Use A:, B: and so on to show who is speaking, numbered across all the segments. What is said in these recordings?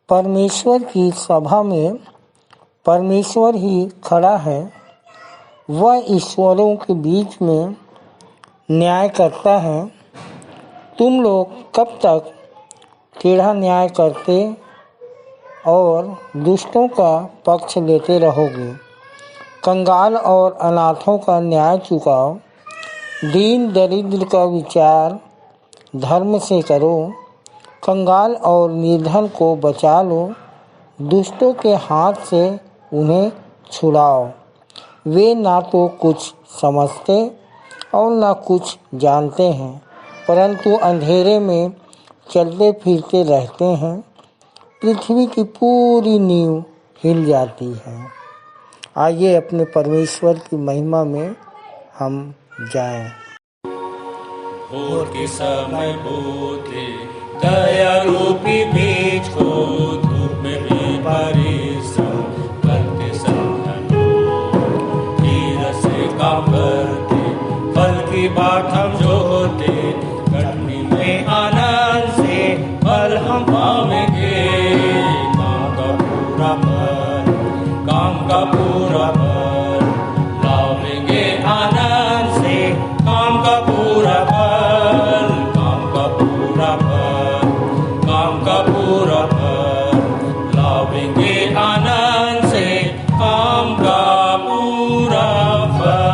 A: परमेश्वर की सभा में परमेश्वर ही खड़ा है। वह ईश्वरों के बीच में न्याय करता है। तुम लोग कब तक टेढ़ा न्याय करते और दुष्टों का पक्ष लेते रहोगे? कंगाल और अनाथों का न्याय चुकाओ, दीन दरिद्र का विचार धर्म से करो, कंगाल और निर्धन को बचा लो, दुष्टों के हाथ से उन्हें छुड़ाओ। वे ना तो कुछ समझते और ना कुछ जानते हैं, परंतु अंधेरे में चलते फिरते रहते हैं। पृथ्वी की पूरी नींव हिल जाती है। आइए अपने परमेश्वर की महिमा में हम जाएं।
B: भोर के समय बोते दया रूपी बीज को धूप में भी परिश्रम करते संतन धीरज से काम करते, फल की बाट हम जोते, कटनी में आनंद से फल हम पावेंगे। काम का पूरा फल, काम का पूरा फल लावेंगे आनंद से, काम का पूरा फल, काम का पूरा फल, काम का पूरा फल लावेंगे आनंद से, काम का पूरा फल।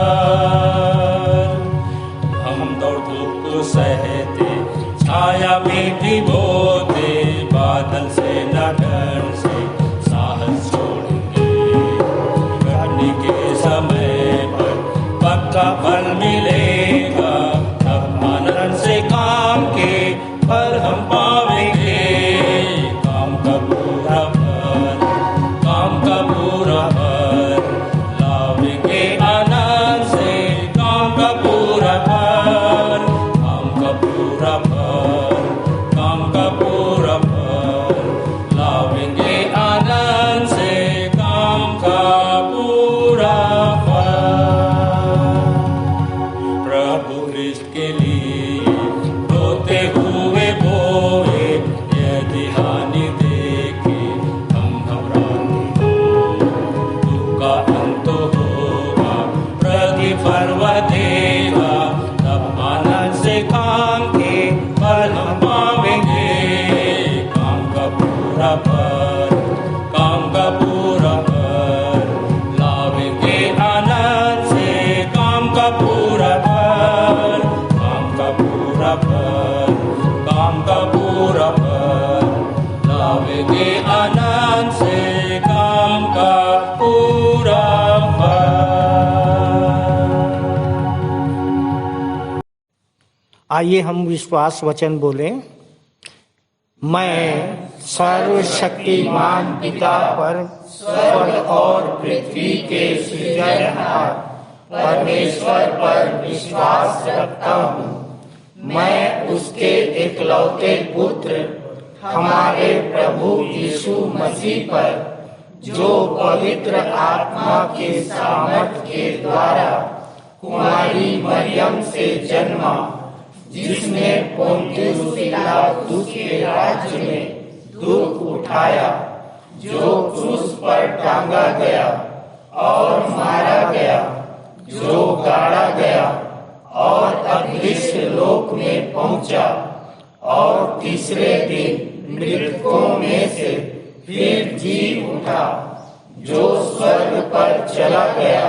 B: हम दौड़ धूप को सहते, छाया में भी बोते, बादल से न डर से साहस छोड़ेंगे। करने के समय पर पक्का फल मिलेगा, तब आनंद से काम के फल हम पावेंगे। काम का पूरा फल, काम का पूरा फल लावेंगे आनंद से, काम का पूरा फल, काम का पूरा फल, काम का पूरा फल लावेंगे आनंद से, काम का पूरा फल। प्रभु ख्रिस्त के लिए रोते हुए बोए, यदि हानि देखे हम घबराते हो, दुख का अंत होगा, प्रतिफल वह देगा, तब आनंद से काम के फल हम पावेंगे। काम का पूरा फल, काम का पूरा फल लावेंगे आनंद से, काम का पूरा फल, काम का पूरा फल, काम का पूरा फल लावेंगे आनंद से, काम का पूरा फल।
A: आइए हम विश्वास वचन बोलें। मैं सर्वशक्तिमान पिता पर स्वर्ग और पृथ्वी के सृजनहार परमेश्वर पर विश्वास रखता हूँ। मैं उसके एकलौते पुत्र हमारे प्रभु यीशु मसीह पर, जो पवित्र आत्मा के सामर्थ के द्वारा कुमारी मरियम से जन्मा, जिसने पोंतियुस पिलातुस के राज्य में दुख उठाया, जो क्रूस पर टांगा गया और मारा गया, जो गाड़ा गया और अदृश्य लोक में पहुंचा, और तीसरे दिन मृतकों में से फिर जी उठा, जो स्वर्ग पर चला गया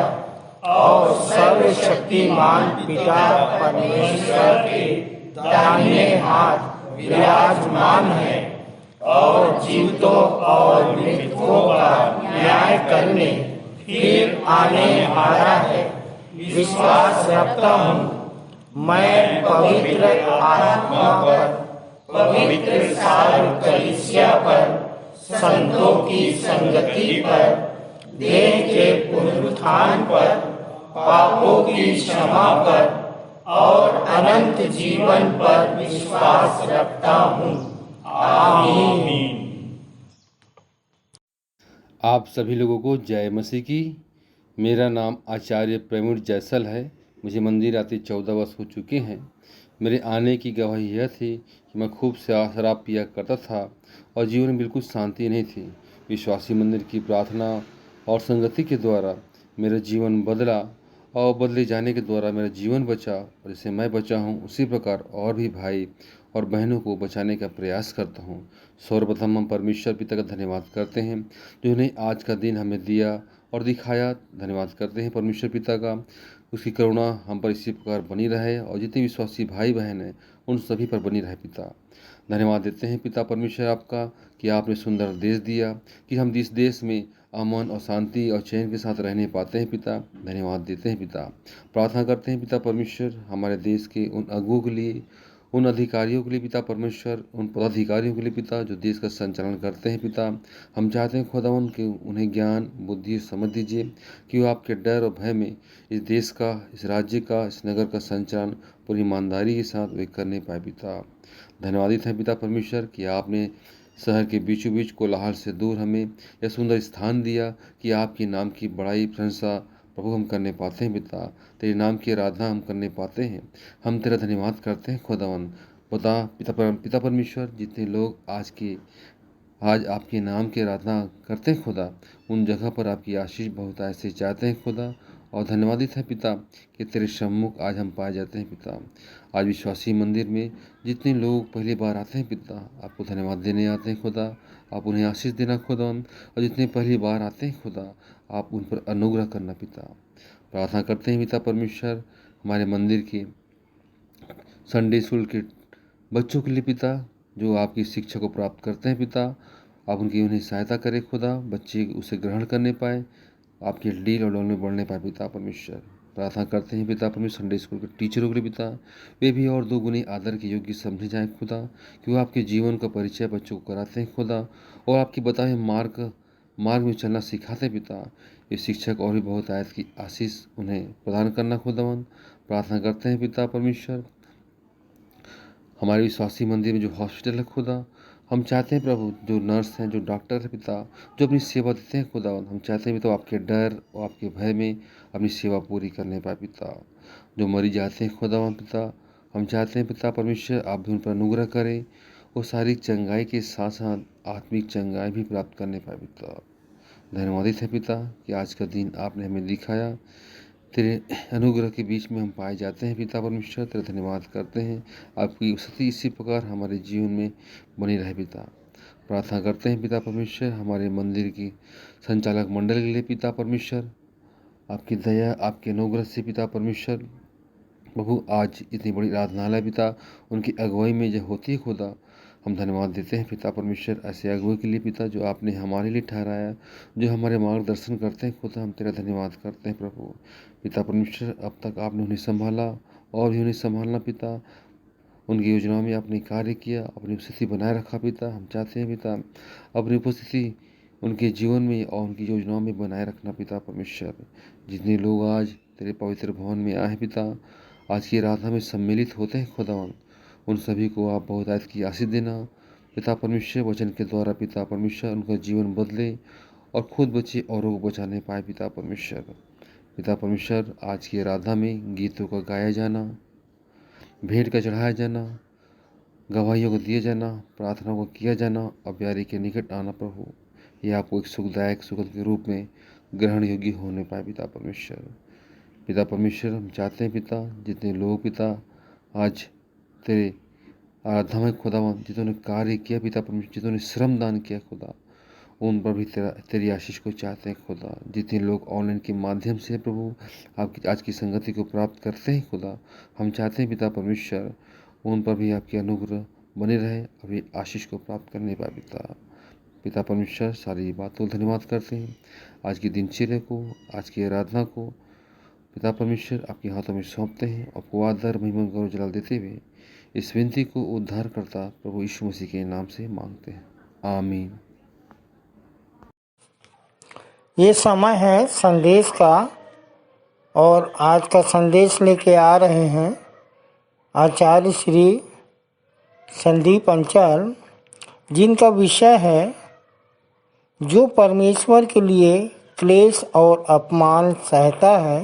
A: और सर्वशक्तिमान पिता परमेश्वर के दाहिने हाथ विराजमान है, और जीवितों और मृतकों का न्याय करने फिर आने वाला है। विश्वास रखता हूँ मैं पवित्र आत्मा पर, पवित्र सारी कलीसिया पर, संतों की संगति पर, देह के पुनरुत्थान पर, पापों की क्षमा पर और अनंत जीवन पर विश्वास रखता हूँ। आमीन।
C: आप सभी लोगों को जय मसीह की। मेरा नाम आचार्य प्रवीण जैसल है। मुझे मंदिर आते 14 वर्ष हो चुके हैं। मेरे आने की गवाही यह थी कि मैं खूब शराब पिया करता था और जीवन में बिल्कुल शांति नहीं थी। विश्वासी मंदिर की प्रार्थना और संगति के द्वारा मेरा जीवन बदला और बदले जाने के द्वारा मेरा जीवन बचा, और जैसे मैं बचा हूँ उसी प्रकार और भी भाई और बहनों को बचाने का प्रयास करता हूँ। सर्वप्रथम हम परमेश्वर पिता का धन्यवाद करते हैं जो उन्हें आज का दिन हमें दिया और दिखाया। धन्यवाद करते हैं परमेश्वर पिता का, उसकी करुणा हम पर इसी प्रकार बनी रहे और जितने विश्वासी भाई बहन हैं उन सभी पर बनी रहे। पिता धन्यवाद देते हैं पिता परमेश्वर आपका कि आपने सुंदर देश दिया कि हम इस देश में अमन और शांति और चैन के साथ रहने पाते हैं। पिता धन्यवाद देते हैं पिता। प्रार्थना करते हैं पिता परमेश्वर हमारे देश के उन अगुओं के लिए, उन अधिकारियों के लिए पिता परमेश्वर, उन पदाधिकारियों के लिए पिता जो देश का संचालन करते हैं। पिता हम चाहते हैं खुदावन कि उन्हें ज्ञान बुद्धि समझ दीजिए कि वो आपके डर और भय में इस देश का, इस राज्य का, इस नगर का संचालन पूरी ईमानदारी के साथ वे करने पाए। पिता धन्यवादित है पिता परमेश्वर कि आपने शहर के बीचों बीच कोलाहल से दूर हमें यह सुंदर स्थान दिया कि आपके नाम की बड़ाई प्रशंसा प्रभु हम करने पाते हैं। पिता तेरे नाम की आराधना हम करने पाते हैं। हम तेरा धन्यवाद करते हैं खुदावन। पिता परमेश्वर जितने लोग आज आपके नाम की आराधना करते हैं खुदा, उन जगह पर आपकी आशीष बहुत ऐसे चाहते हैं खुदा। और धन्यवादित है पिता कि तेरे सम्मुख आज हम पाए जाते हैं। पिता आज विश्वासी मंदिर में जितने लोग पहली बार आते हैं पिता, आपको धन्यवाद देने आते हैं खुदा, आप उन्हें आशीष देना खुदा। और जितने पहली बार आते हैं खुदा, आप उन पर अनुग्रह करना पिता। प्रार्थना करते हैं पिता परमेश्वर हमारे मंदिर के संडे स्कूल के बच्चों के लिए पिता जो आपकी शिक्षा को प्राप्त करते हैं। पिता आप उन्हें सहायता करें खुदा, बच्चे उसे ग्रहण करने पाए, आपके डील और डोल में बढ़ने पाए। पिता परमेश्वर प्रार्थना करते हैं पिता परमेश्वर संडे स्कूल के टीचरों के लिए पिता, वे भी और दो गुने आदर के योग्य समझे जाएं खुदा, कि वो आपके जीवन का परिचय बच्चों को कराते हैं खुदा और आपके बताए मार्ग में चलना सिखाते हैं। पिता ये शिक्षक और भी बहुत आयत की आशीष उन्हें प्रदान करना खुदावन। प्रार्थना करते हैं पिता परमेश्वर हमारे विश्वासी मंदिर में जो हॉस्पिटल है खुदा, हम चाहते हैं प्रभु जो नर्स हैं, जो डॉक्टर है पिता, जो अपनी सेवा देते हैं खुदावन, हम चाहते हैं पिता आपके डर और आपके भय में अपनी सेवा पूरी करने पाए। पिता जो मरीज आते हैं खुदावन पिता, हम चाहते हैं पिता परमेश्वर आप भी उन पर अनुग्रह करें और शारीरिक चंगाई के साथ साथ आत्मिक चंगाई भी प्राप्त करने पाए। पिता धन्यवादित है पिता कि आज का दिन आपने हमें दिखाया, तेरे अनुग्रह के बीच में हम पाए जाते हैं। पिता परमेश्वर तेरा धन्यवाद करते हैं, आपकी उपस्थिति इसी प्रकार हमारे जीवन में बनी रहे। पिता प्रार्थना करते हैं पिता परमेश्वर हमारे मंदिर की संचालक मंडल के लिए पिता परमेश्वर, आपकी दया आपके अनुग्रह से पिता परमेश्वर प्रभु आज इतनी बड़ी आराधनालय पिता उनकी अगुवाई में जो होती है खुदा, हम धन्यवाद देते हैं पिता परमेश्वर ऐसे अगुवाई के लिए पिता जो आपने हमारे लिए ठहराया, जो हमारे मार्गदर्शन करते हैं खुदा, हम तेरा धन्यवाद करते हैं प्रभु। पिता परमेश्वर अब तक आपने उन्हें संभाला और भी उन्हें संभालना पिता, उनकी योजनाओं में आपने कार्य किया, अपनी उपस्थिति बनाए रखा पिता। हम चाहते हैं पिता अपनी उपस्थिति उनके जीवन में और उनकी योजनाओं में बनाए रखना पिता परमेश्वर। जितने लोग आज तेरे पवित्र भवन में आए पिता, आज की आराधना में सम्मिलित होते हैं खुदावन, उन सभी को आप बहुत आयत की आशीष देना पिता परमेश्वर। वचन के द्वारा पिता परमेश्वर उनका जीवन बदले और खुद बचे औरों को बचाने पाए पिता परमेश्वर। पिता परमेश्वर आज की आराधना में गीतों का गाया जाना, भेंट का चढ़ाया जाना, गवाहियों को दिया जाना, प्रार्थना को किया जाना और प्यारे के निकट आना प्रभु, यह आपको एक सुखदायक सुगंध के रूप में ग्रहण योग्य होने पाए पिता परमेश्वर। पिता परमेश्वर हम चाहते हैं पिता जितने लोग पिता आज तेरे आराधना में खुदावन जितने कार्य किया पिता परमेश्वर, जितने श्रम दान किया खुदा, उन पर भी तेरी आशीष को चाहते हैं खुदा। जितने लोग ऑनलाइन के माध्यम से प्रभु आपकी आज की संगति को प्राप्त करते हैं खुदा, हम चाहते हैं पिता परमेश्वर उन पर भी आपके अनुग्रह बने रहे, अभी आशीष को प्राप्त करने पाए पिता परमेश्वर। सारी बातों धन्यवाद करते हैं, आज की दिनचर्या को, आज की आराधना को पिता परमेश्वर आपके हाथों में सौंपते हैं। आपको आदर महिमा गौरव जलाल देते हुए इस विनती को उद्धार करता प्रभु यीशु मसीह के नाम से मांगते हैं, आमीन।
A: ये समय है संदेश का और आज का संदेश लेके आ रहे हैं आचार्य श्री संदीप अंचल, जिनका विषय है जो परमेश्वर के लिए क्लेश और अपमान सहता है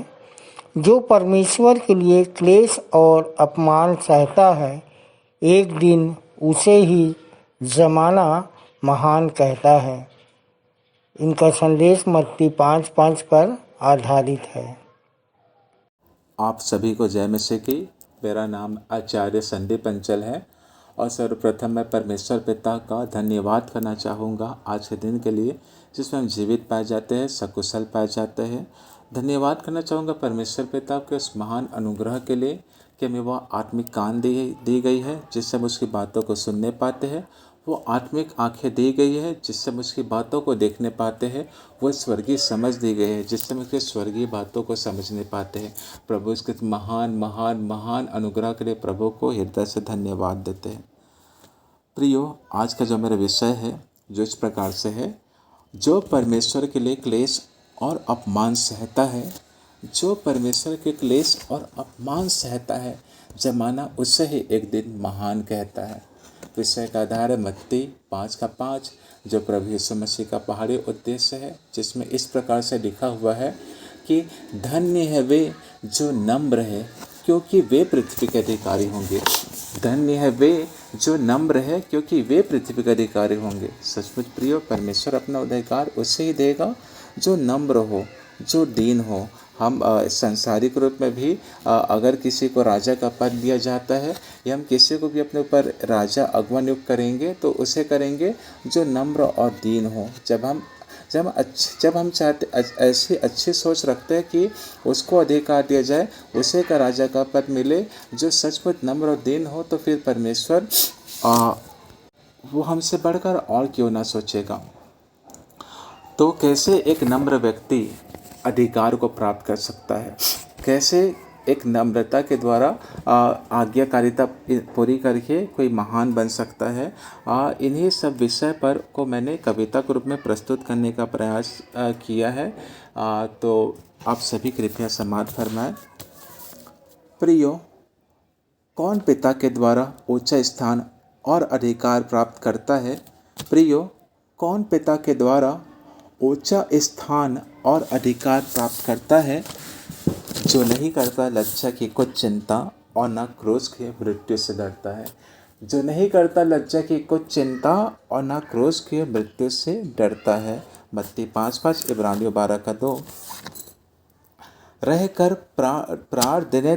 A: जो परमेश्वर के लिए क्लेश और अपमान सहता है, एक दिन उसे ही जमाना महान कहता है। इनका संदेश मत्ती 5:5 पर आधारित है।
D: आप सभी को जय मसीह की। मेरा नाम आचार्य संदीप अंचल है और सर्वप्रथम मैं परमेश्वर पिता का धन्यवाद करना चाहूँगा आज के दिन के लिए, जिसमें हम जीवित पाए जाते हैं, सकुशल पाए जाते हैं। धन्यवाद करना चाहूँगा परमेश्वर पिता के उस महान अनुग्रह के लिए कि हमें वह आत्मिक कान दी गई है जिससे हम उसकी बातों को सुनने पाते हैं, वो आत्मिक आंखें दी गई है जिससे हम उसकी बातों को देखने पाते हैं, वो स्वर्गीय समझ दी गई है जिससे हम उसकी स्वर्गीय बातों को समझने पाते हैं। प्रभु इसके महान महान महान अनुग्रह के लिए प्रभु को हृदय से धन्यवाद देते हैं। प्रियो, आज का जो मेरा विषय है जो इस प्रकार से है, जो परमेश्वर के लिए क्लेश और अपमान सहता है, जो परमेश्वर के क्लेश और अपमान सहता है, जमाना उससे ही एक दिन महान कहता है। विषय का आधार है मत्ती 5:5, जो प्रभु यीशु मसीह का पहाड़ी उद्देश्य है, जिसमें इस प्रकार से लिखा हुआ है कि धन्य है वे जो नम्र है, क्योंकि वे पृथ्वी के अधिकारी होंगे। धन्य है वे जो नम्र है, क्योंकि वे पृथ्वी के अधिकारी होंगे। सचमुच प्रियो, परमेश्वर अपना अधिकार उसे ही देगा जो नम्र हो, जो दीन हो। हम संसारिक रूप में भी अगर किसी को राजा का पद दिया जाता है या हम किसी को भी अपने ऊपर राजा अगवा नियुक्त करेंगे तो उसे करेंगे जो नम्र और दीन हो। जब हम चाहते ऐसी अच्छी सोच रखते हैं कि उसको अधिकार दिया जाए, उसे का राजा का पद मिले जो सचमुच नम्र और दीन हो, तो फिर परमेश्वर वो हमसे बढ़कर और क्यों ना सोचेगा। तो कैसे एक नम्र व्यक्ति अधिकार को प्राप्त कर सकता है, कैसे एक नम्रता के द्वारा आज्ञाकारिता पूरी करके कोई महान बन सकता है, इन्हीं सब विषय पर को मैंने कविता के रूप में प्रस्तुत करने का प्रयास किया है। तो आप सभी कृपया समाप्त फरमाएं। प्रियो, कौन पिता के द्वारा ऊंचा स्थान और अधिकार प्राप्त करता है? प्रियो, कौन पिता के द्वारा ऊंचा स्थान और अधिकार प्राप्त करता है? जो नहीं करता लज्जा की कुछ चिंता और न क्रोध के मृत्यु से डरता है। जो नहीं करता लज्जा की कुछ चिंता और न क्रोध के मृत्यु से डरता है। मत्ती 5:5, इब्रानियों 12:2। रहकर प्राण देने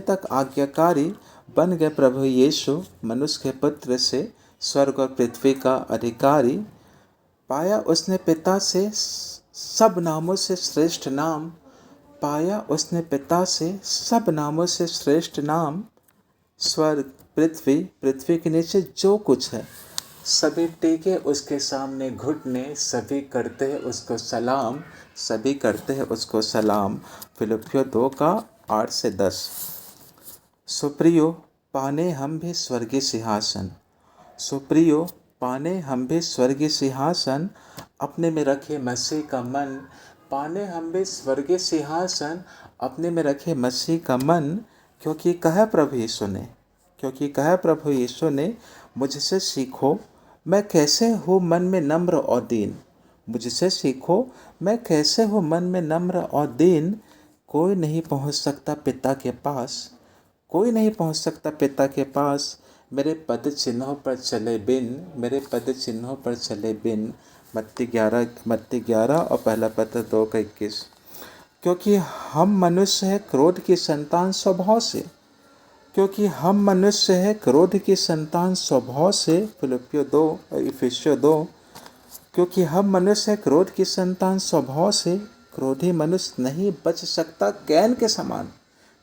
D: तक आज्ञाकारी बन गए प्रभु यीशु, मनुष्य के पुत्र से स्वर्ग और पृथ्वी का अधिकारी। पाया उसने पिता से सब नामों से श्रेष्ठ नाम, पाया उसने पिता से सब नामों से श्रेष्ठ नाम। स्वर्ग, पृथ्वी के नीचे जो कुछ है, सभी टेके उसके सामने घुटने, सभी करते हैं उसको सलाम, सभी करते हैं उसको सलाम। फिलिप्पियों 2:8-10। सुप्रियो, पाने हम भी स्वर्गीय सिंहासन, सुप्रियो पाने हम भी स्वर्गीय सिंहासन, अपने में रखे मसीह का मन। पाने हम भी स्वर्गीय सिंहासन, अपने में रखे मसीह का मन। क्योंकि कहा प्रभु यीशु ने मुझसे सीखो, मैं कैसे हूँ मन में नम्र और दीन। मुझसे सीखो, मैं कैसे हूँ मन में नम्र और दीन। कोई नहीं पहुँच सकता पिता के पास, कोई नहीं पहुँच सकता पिता के पास, मेरे पद चिन्हों पर चले बिन, मेरे पद चिन्हों पर चले बिन। मत्ती 11 और पहला पत्र 2:21। क्योंकि हम मनुष्य है क्रोध की संतान स्वभाव से, क्योंकि हम मनुष्य है क्रोध की संतान स्वभाव से। इफिसियों 2। क्योंकि हम मनुष्य है क्रोध की संतान स्वभाव से, क्रोधी मनुष्य नहीं बच सकता कैन के समान,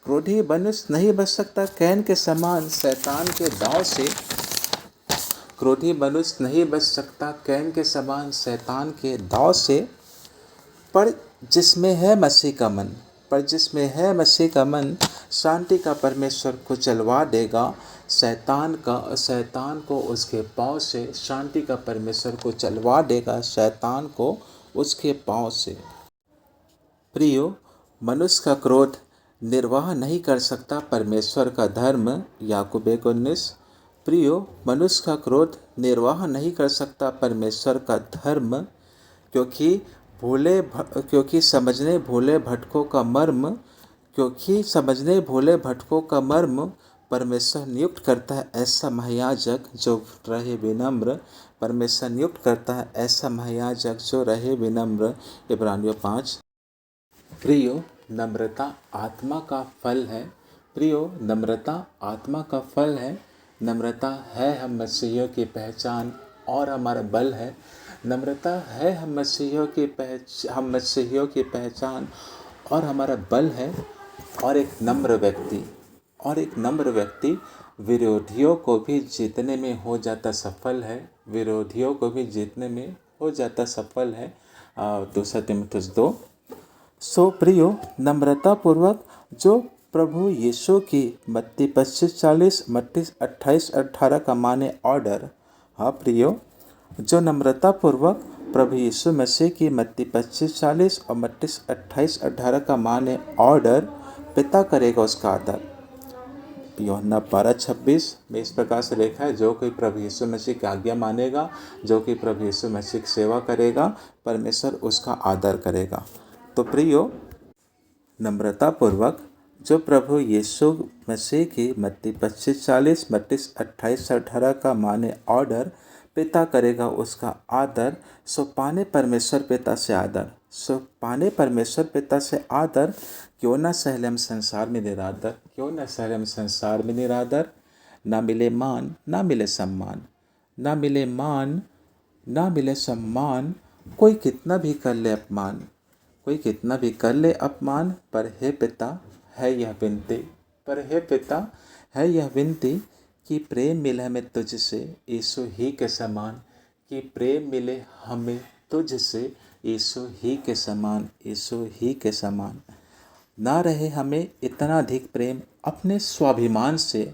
D: क्रोधी मनुष्य नहीं बच सकता कैन के समान शैतान के दांव से। क्रोधी मनुष्य नहीं बच सकता कैन के समान शैतान के दांव से। पर जिसमें है मसीह का मन, शांति का परमेश्वर को चलवा देगा। शैतान को उसके पाँव से, शांति का परमेश्वर को चलवा देगा शैतान को उसके पाँव से। प्रियो, मनुष्य का क्रोध निर्वाह नहीं कर सकता परमेश्वर का धर्म। याकूब 1:19। प्रियो, मनुष्य का क्रोध निर्वाह नहीं कर सकता परमेश्वर का धर्म, क्योंकि क्योंकि समझने भोले भटकों का मर्म क्योंकि समझने भोले भटकों का मर्म परमेश्वर नियुक्त करता है ऐसा महायाजक जो रहे विनम्र। परमेश्वर नियुक्त करता है ऐसा महायाजक जो रहे विनम्र। इब्रानियों 5। प्रियो, नम्रता आत्मा का फल है। प्रियो, नम्रता आत्मा का फल है। नम्रता है हम मसीहियों की पहचान और हमारा बल है। नम्रता है हम मसीहियों की पहचान और हमारा बल है। और एक नम्र व्यक्ति विरोधियों को भी जीतने में हो जाता सफल है। विरोधियों को भी जीतने में हो जाता सफल है। 2 तीमुथियुस 2। सो प्रियो, नम्रता पूर्वक जो प्रभु यीशु की मत्ती 25:40, मत्ती 28:18 का माने ऑर्डर। हाँ प्रियो, जो नम्रता पूर्वक प्रभु यीशु मसीह की मत्ती 25:40 और मत्ती 28:18 का माने ऑर्डर, पिता करेगा उसका आदर। यूहन्ना 12:26 में इस प्रकार से लिखा है, जो कोई प्रभु यीशु मसीह की आज्ञा मानेगा, जो कोई प्रभु यीशु मसीह की सेवा करेगा, परमेश्वर उसका आदर करेगा। तो प्रियो, नम्रता पूर्वक जो प्रभु यीशु मसीह की मत्ती 25:40, मत्ती 28:18 का माने ऑर्डर, पिता करेगा उसका आदर। सो पाने परमेश्वर पिता से आदर। सो पाने परमेश्वर पिता से आदर। क्यों न सहले हम संसार में निरादर। क्यों न सहले हम संसार में निरादर। ना मिले मान, ना मिले सम्मान। ना मिले मान, ना मिले सम्मान। कोई कितना भी कर ले अपमान। कोई कितना भी कर ले अपमान। पर हे पिता है यह विनती। पर हे पिता है यह विनती कि प्रेम मिले हमें तुझसे यीशु ही के समान। कि प्रेम मिले हमें तुझसे यीशु ही के समान। यीशु ही के समान। ना रहे हमें इतना अधिक प्रेम अपने स्वाभिमान से।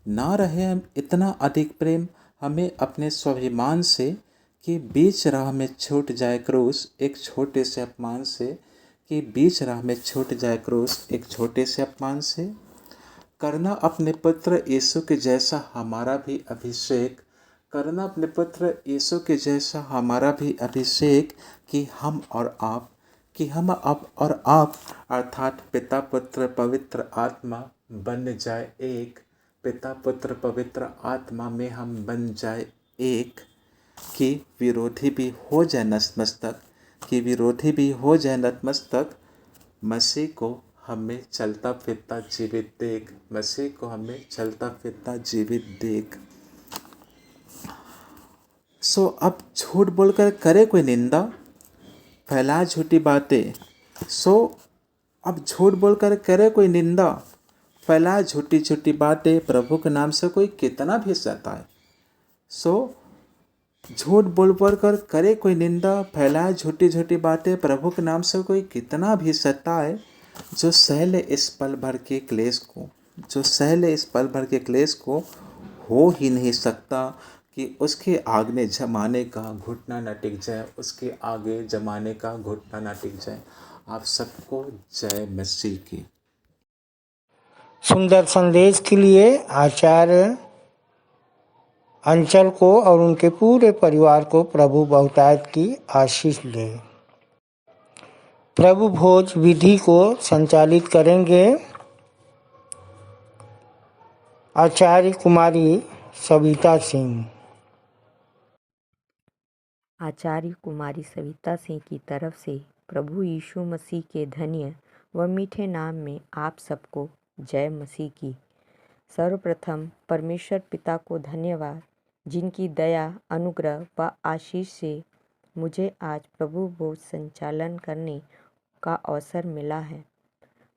D: ना रहे हम इतना अधिक प्रेम हमें अपने स्वाभिमान से कि बीच राह में छूट जाए क्रूस एक छोटे से अपमान से। कि बीच राह में छूट जाए क्रूस एक छोटे से अपमान से। करना अपने पुत्र यीशु के जैसा हमारा भी अभिषेक। करना अपने पुत्र यीशु के जैसा हमारा भी अभिषेक। कि हम और आप अर्थात पिता पुत्र पवित्र आत्मा बन जाए एक। पिता पुत्र पवित्र आत्मा में हम बन जाए एक। कि विरोधी भी हो जाए नतमस्तक। कि विरोधी भी हो जाए नतमस्तक। मसीह को हमें चलता फिरता जीवित देख। मसीह को हमें चलता फिरता जीवित देख। सो अब झूठ बोलकर करे कोई निंदा, फैलाए झूठी बातें। सो अब झूठ बोलकर करे कोई निंदा, फैलाए झूठी झूठी बातें। प्रभु के नाम से कोई कितना भी सताए। सो झूठ बोल कर करे कोई निंदा, फैलाए झूठी झूठी बातें। प्रभु के नाम से कोई कितना भी सताए। जो सहले इस पल भर के क्लेश को, जो सहले इस पल भर के क्लेश को, हो ही नहीं सकता कि उसके आगे जमाने का घुटना न टिक जाए। उसके आगे जमाने का घुटना न टिक जाए। आप सबको जय मसीह की।
A: सुंदर संदेश के लिए आचार्य अंचल को और उनके पूरे परिवार को प्रभु बहुतायत की आशीष दे। प्रभु भोज विधि को संचालित करेंगे आचार्य कुमारी सविता सिंह।
E: आचार्य कुमारी सविता सिंह की तरफ से प्रभु यीशु मसीह के धन्य व मीठे नाम में आप सबको जय मसीह की। सर्वप्रथम परमेश्वर पिता को धन्यवाद, जिनकी दया, अनुग्रह व आशीष से मुझे आज प्रभु भोज संचालन करने का अवसर मिला है।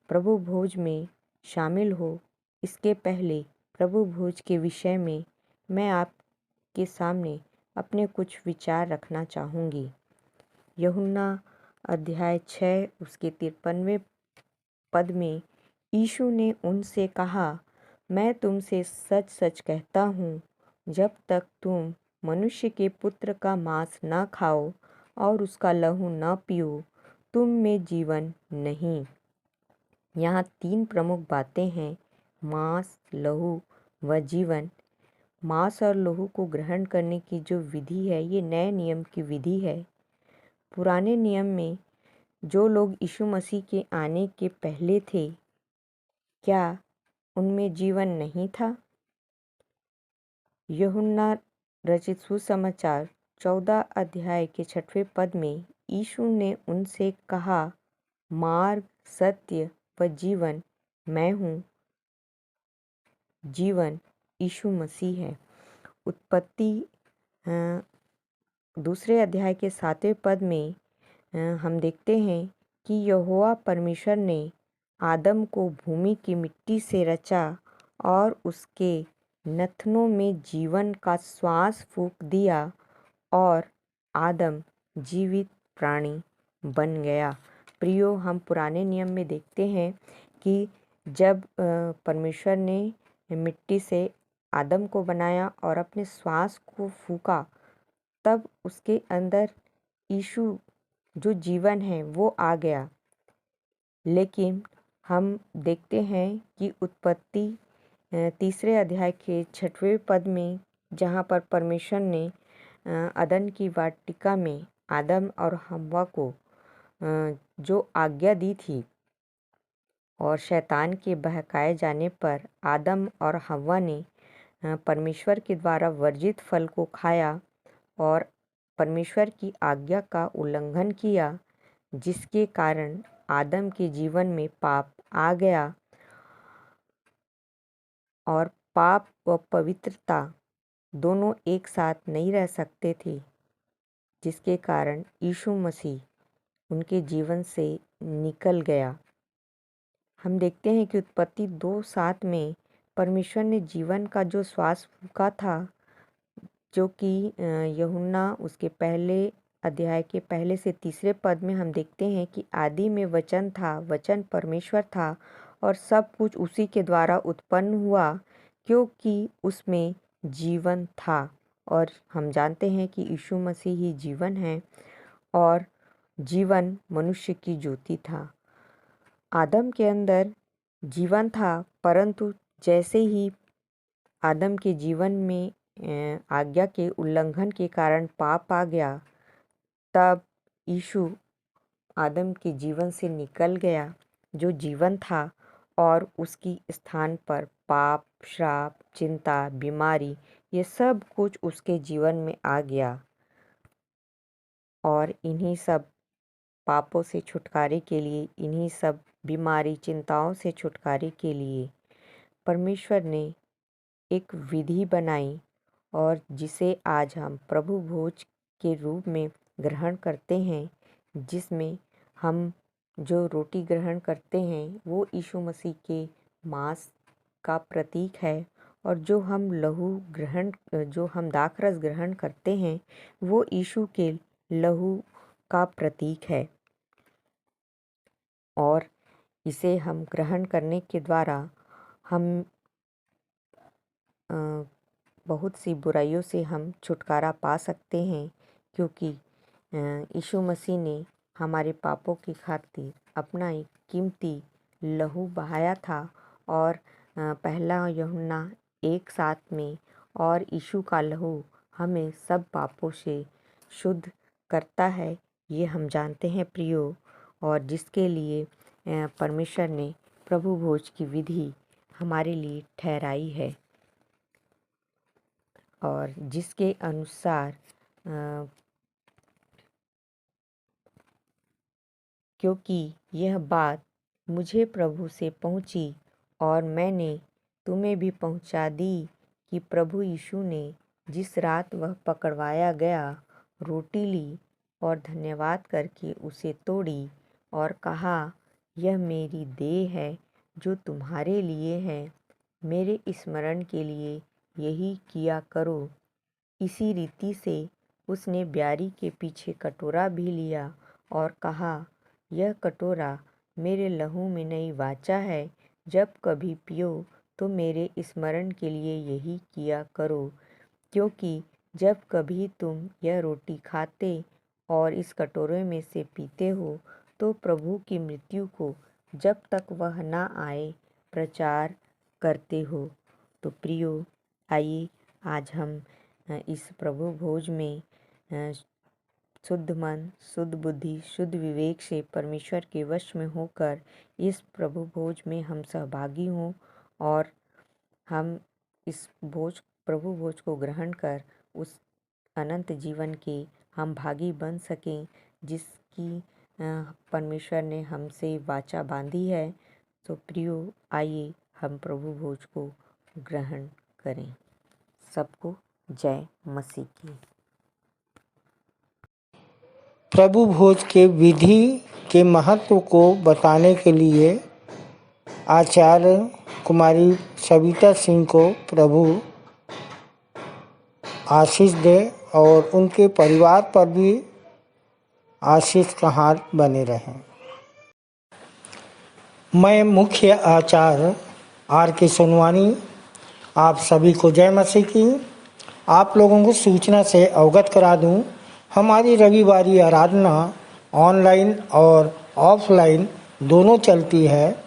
E: प्रभु भोज में शामिल हो इसके पहले प्रभु भोज के विषय में मैं आपके सामने अपने कुछ विचार रखना चाहूँगी। यूहन्ना अध्याय 6 उसके 53वें पद में यीशु ने उनसे कहा, मैं तुमसे सच सच कहता हूँ, जब तक तुम मनुष्य के पुत्र का मांस न खाओ और उसका लहू न पियो, तुम में जीवन नहीं। यहाँ 3 प्रमुख बातें हैं, मांस, लहू व जीवन। मांस और लहू को ग्रहण करने की जो विधि है, ये नए नियम की विधि है। पुराने नियम में जो लोग यीशु मसीह के आने के पहले थे, क्या उनमें जीवन नहीं था? यूहन्ना रचित सुसमाचार 14 अध्याय के 6वें पद में यीशु ने उनसे कहा, मार्ग, सत्य व जीवन मैं हूँ। जीवन यीशु मसीह है। उत्पत्ति 2 अध्याय के 7वें पद में हम देखते हैं कि यहोवा परमेश्वर ने आदम को भूमि की मिट्टी से रचा और उसके नथनों में जीवन का श्वास फूंक दिया और आदम जीवित प्राणी बन गया। प्रियो, हम पुराने नियम में देखते हैं कि जब परमेश्वर ने मिट्टी से आदम को बनाया और अपने श्वास को फूंका, तब उसके अंदर यीशु जो जीवन है वो आ गया। लेकिन हम देखते हैं कि उत्पत्ति 3 अध्याय के 6वें पद में, जहाँ पर परमेश्वर ने अदन की वाटिका में आदम और हव्वा को जो आज्ञा दी थी और शैतान के बहकाए जाने पर आदम और हव्वा ने परमेश्वर के द्वारा वर्जित फल को खाया और परमेश्वर की आज्ञा का उल्लंघन किया, जिसके कारण आदम के जीवन में पाप आ गया और पाप व पवित्रता दोनों एक साथ नहीं रह सकते थे, जिसके कारण यीशु मसीह उनके जीवन से निकल गया। हम देखते हैं कि उत्पत्ति 2:7 में परमेश्वर ने जीवन का जो श्वास फूंका था, जो कि यूहन्ना उसके पहले अध्याय के पहले से 3 पद में हम देखते हैं कि आदि में वचन था, वचन परमेश्वर था और सब कुछ उसी के द्वारा उत्पन्न हुआ, क्योंकि उसमें जीवन था। और हम जानते हैं कि यीशु मसीह ही जीवन है और जीवन मनुष्य की ज्योति था। आदम के अंदर जीवन था, परंतु जैसे ही आदम के जीवन में आज्ञा के उल्लंघन के कारण पाप आ गया, तब यीशु आदम के जीवन से निकल गया जो जीवन था और उसकी स्थान पर पाप, श्राप, चिंता, बीमारी, ये सब कुछ उसके जीवन में आ गया। और इन्हीं सब पापों से छुटकारे के लिए, इन्हीं सब बीमारी, चिंताओं से छुटकारे के लिए परमेश्वर ने एक विधि बनाई और जिसे आज हम प्रभु भोज के रूप में ग्रहण करते हैं, जिसमें हम जो रोटी ग्रहण करते हैं वो यीशु मसीह के मांस का प्रतीक है और जो हम दाखरस ग्रहण करते हैं वो यीशु के लहू का प्रतीक है। और इसे हम ग्रहण करने के द्वारा हम बहुत सी बुराइयों से हम छुटकारा पा सकते हैं, क्योंकि यीशु मसीह ने हमारे पापों की खातिर अपना एक कीमती लहू बहाया था। और पहला यूहन्ना 1:7 में, और यीशु का लहू हमें सब पापों से शुद्ध करता है, ये हम जानते हैं प्रियो। और जिसके लिए परमेश्वर ने प्रभु भोज की विधि हमारे लिए ठहराई है और जिसके अनुसार क्योंकि यह बात मुझे प्रभु से पहुंची और मैंने तुम्हें भी पहुंचा दी कि प्रभु यीशु ने जिस रात वह पकड़वाया गया, रोटी ली और धन्यवाद करके उसे तोड़ी और कहा, यह मेरी देह है जो तुम्हारे लिए है, मेरे स्मरण के लिए यही किया करो। इसी रीति से उसने ब्यारी के पीछे कटोरा भी लिया और कहा, यह कटोरा मेरे लहू में नई वाचा है, जब कभी पियो तो मेरे स्मरण के लिए यही किया करो। क्योंकि जब कभी तुम यह रोटी खाते और इस कटोरे में से पीते हो तो प्रभु की मृत्यु को जब तक वह ना आए प्रचार करते हो। तो प्रियो, आइए आज हम इस प्रभु भोज में शुद्ध मन, शुद्ध बुद्धि, शुद्ध विवेक से परमेश्वर के वश में होकर इस प्रभु भोज में हम सहभागी हों और हम इस प्रभु भोज को ग्रहण कर उस अनंत जीवन के हम भागी बन सकें जिसकी परमेश्वर ने हमसे वाचा बांधी है। तो प्रियो, आइए हम प्रभु भोज को ग्रहण करें। सबको जय मसीह की।
A: प्रभु भोज के विधि के महत्व को बताने के लिए आचार्य कुमारी सविता सिंह को प्रभु आशीष दे और उनके परिवार पर भी आशीष का हाथ बने रहें। मैं मुख्य आचार्य R.K. सोनवानी आप सभी को जय मसीह की। आप लोगों को सूचना से अवगत करा दूं, हमारी रविवारी आराधना ऑनलाइन और ऑफलाइन दोनों चलती है।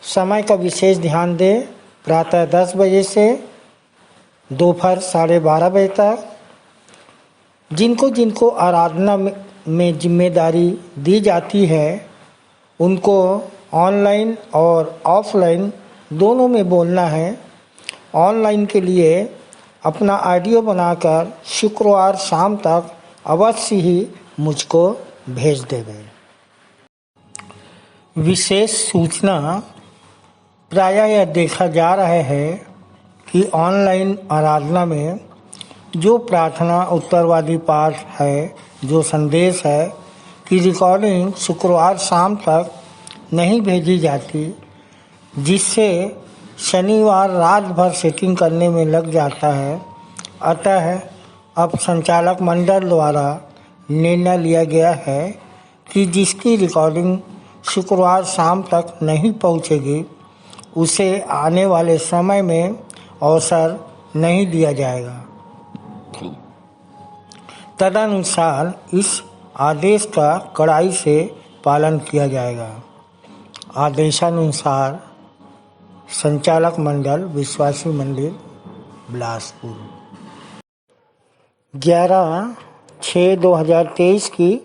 A: समय का विशेष ध्यान दें, प्रातः 10 बजे से दोपहर 12:30 बजे तक। जिनको जिनको आराधना में जिम्मेदारी दी जाती है उनको ऑनलाइन और ऑफलाइन दोनों में बोलना है। ऑनलाइन के लिए अपना ऑडियो बनाकर शुक्रवार शाम तक अवश्य ही मुझको भेज देवे। विशेष सूचना प्रायः यह देखा जा रहा है कि ऑनलाइन आराधना में जो प्रार्थना उत्तरवादी पाठ है, जो संदेश है कि रिकॉर्डिंग शुक्रवार शाम तक नहीं भेजी जाती, जिससे शनिवार रात भर सेटिंग करने में लग जाता है। अतः अब संचालक मंडल द्वारा निर्णय लिया गया है कि जिसकी रिकॉर्डिंग शुक्रवार शाम तक नहीं पहुंचेगी उसे आने वाले समय में अवसर नहीं दिया जाएगा। तदनुसार इस आदेश का कड़ाई से पालन किया जाएगा। आदेशानुसार संचालक मंडल विश्वासी मंदिर बिलासपुर। 11/6/2023 की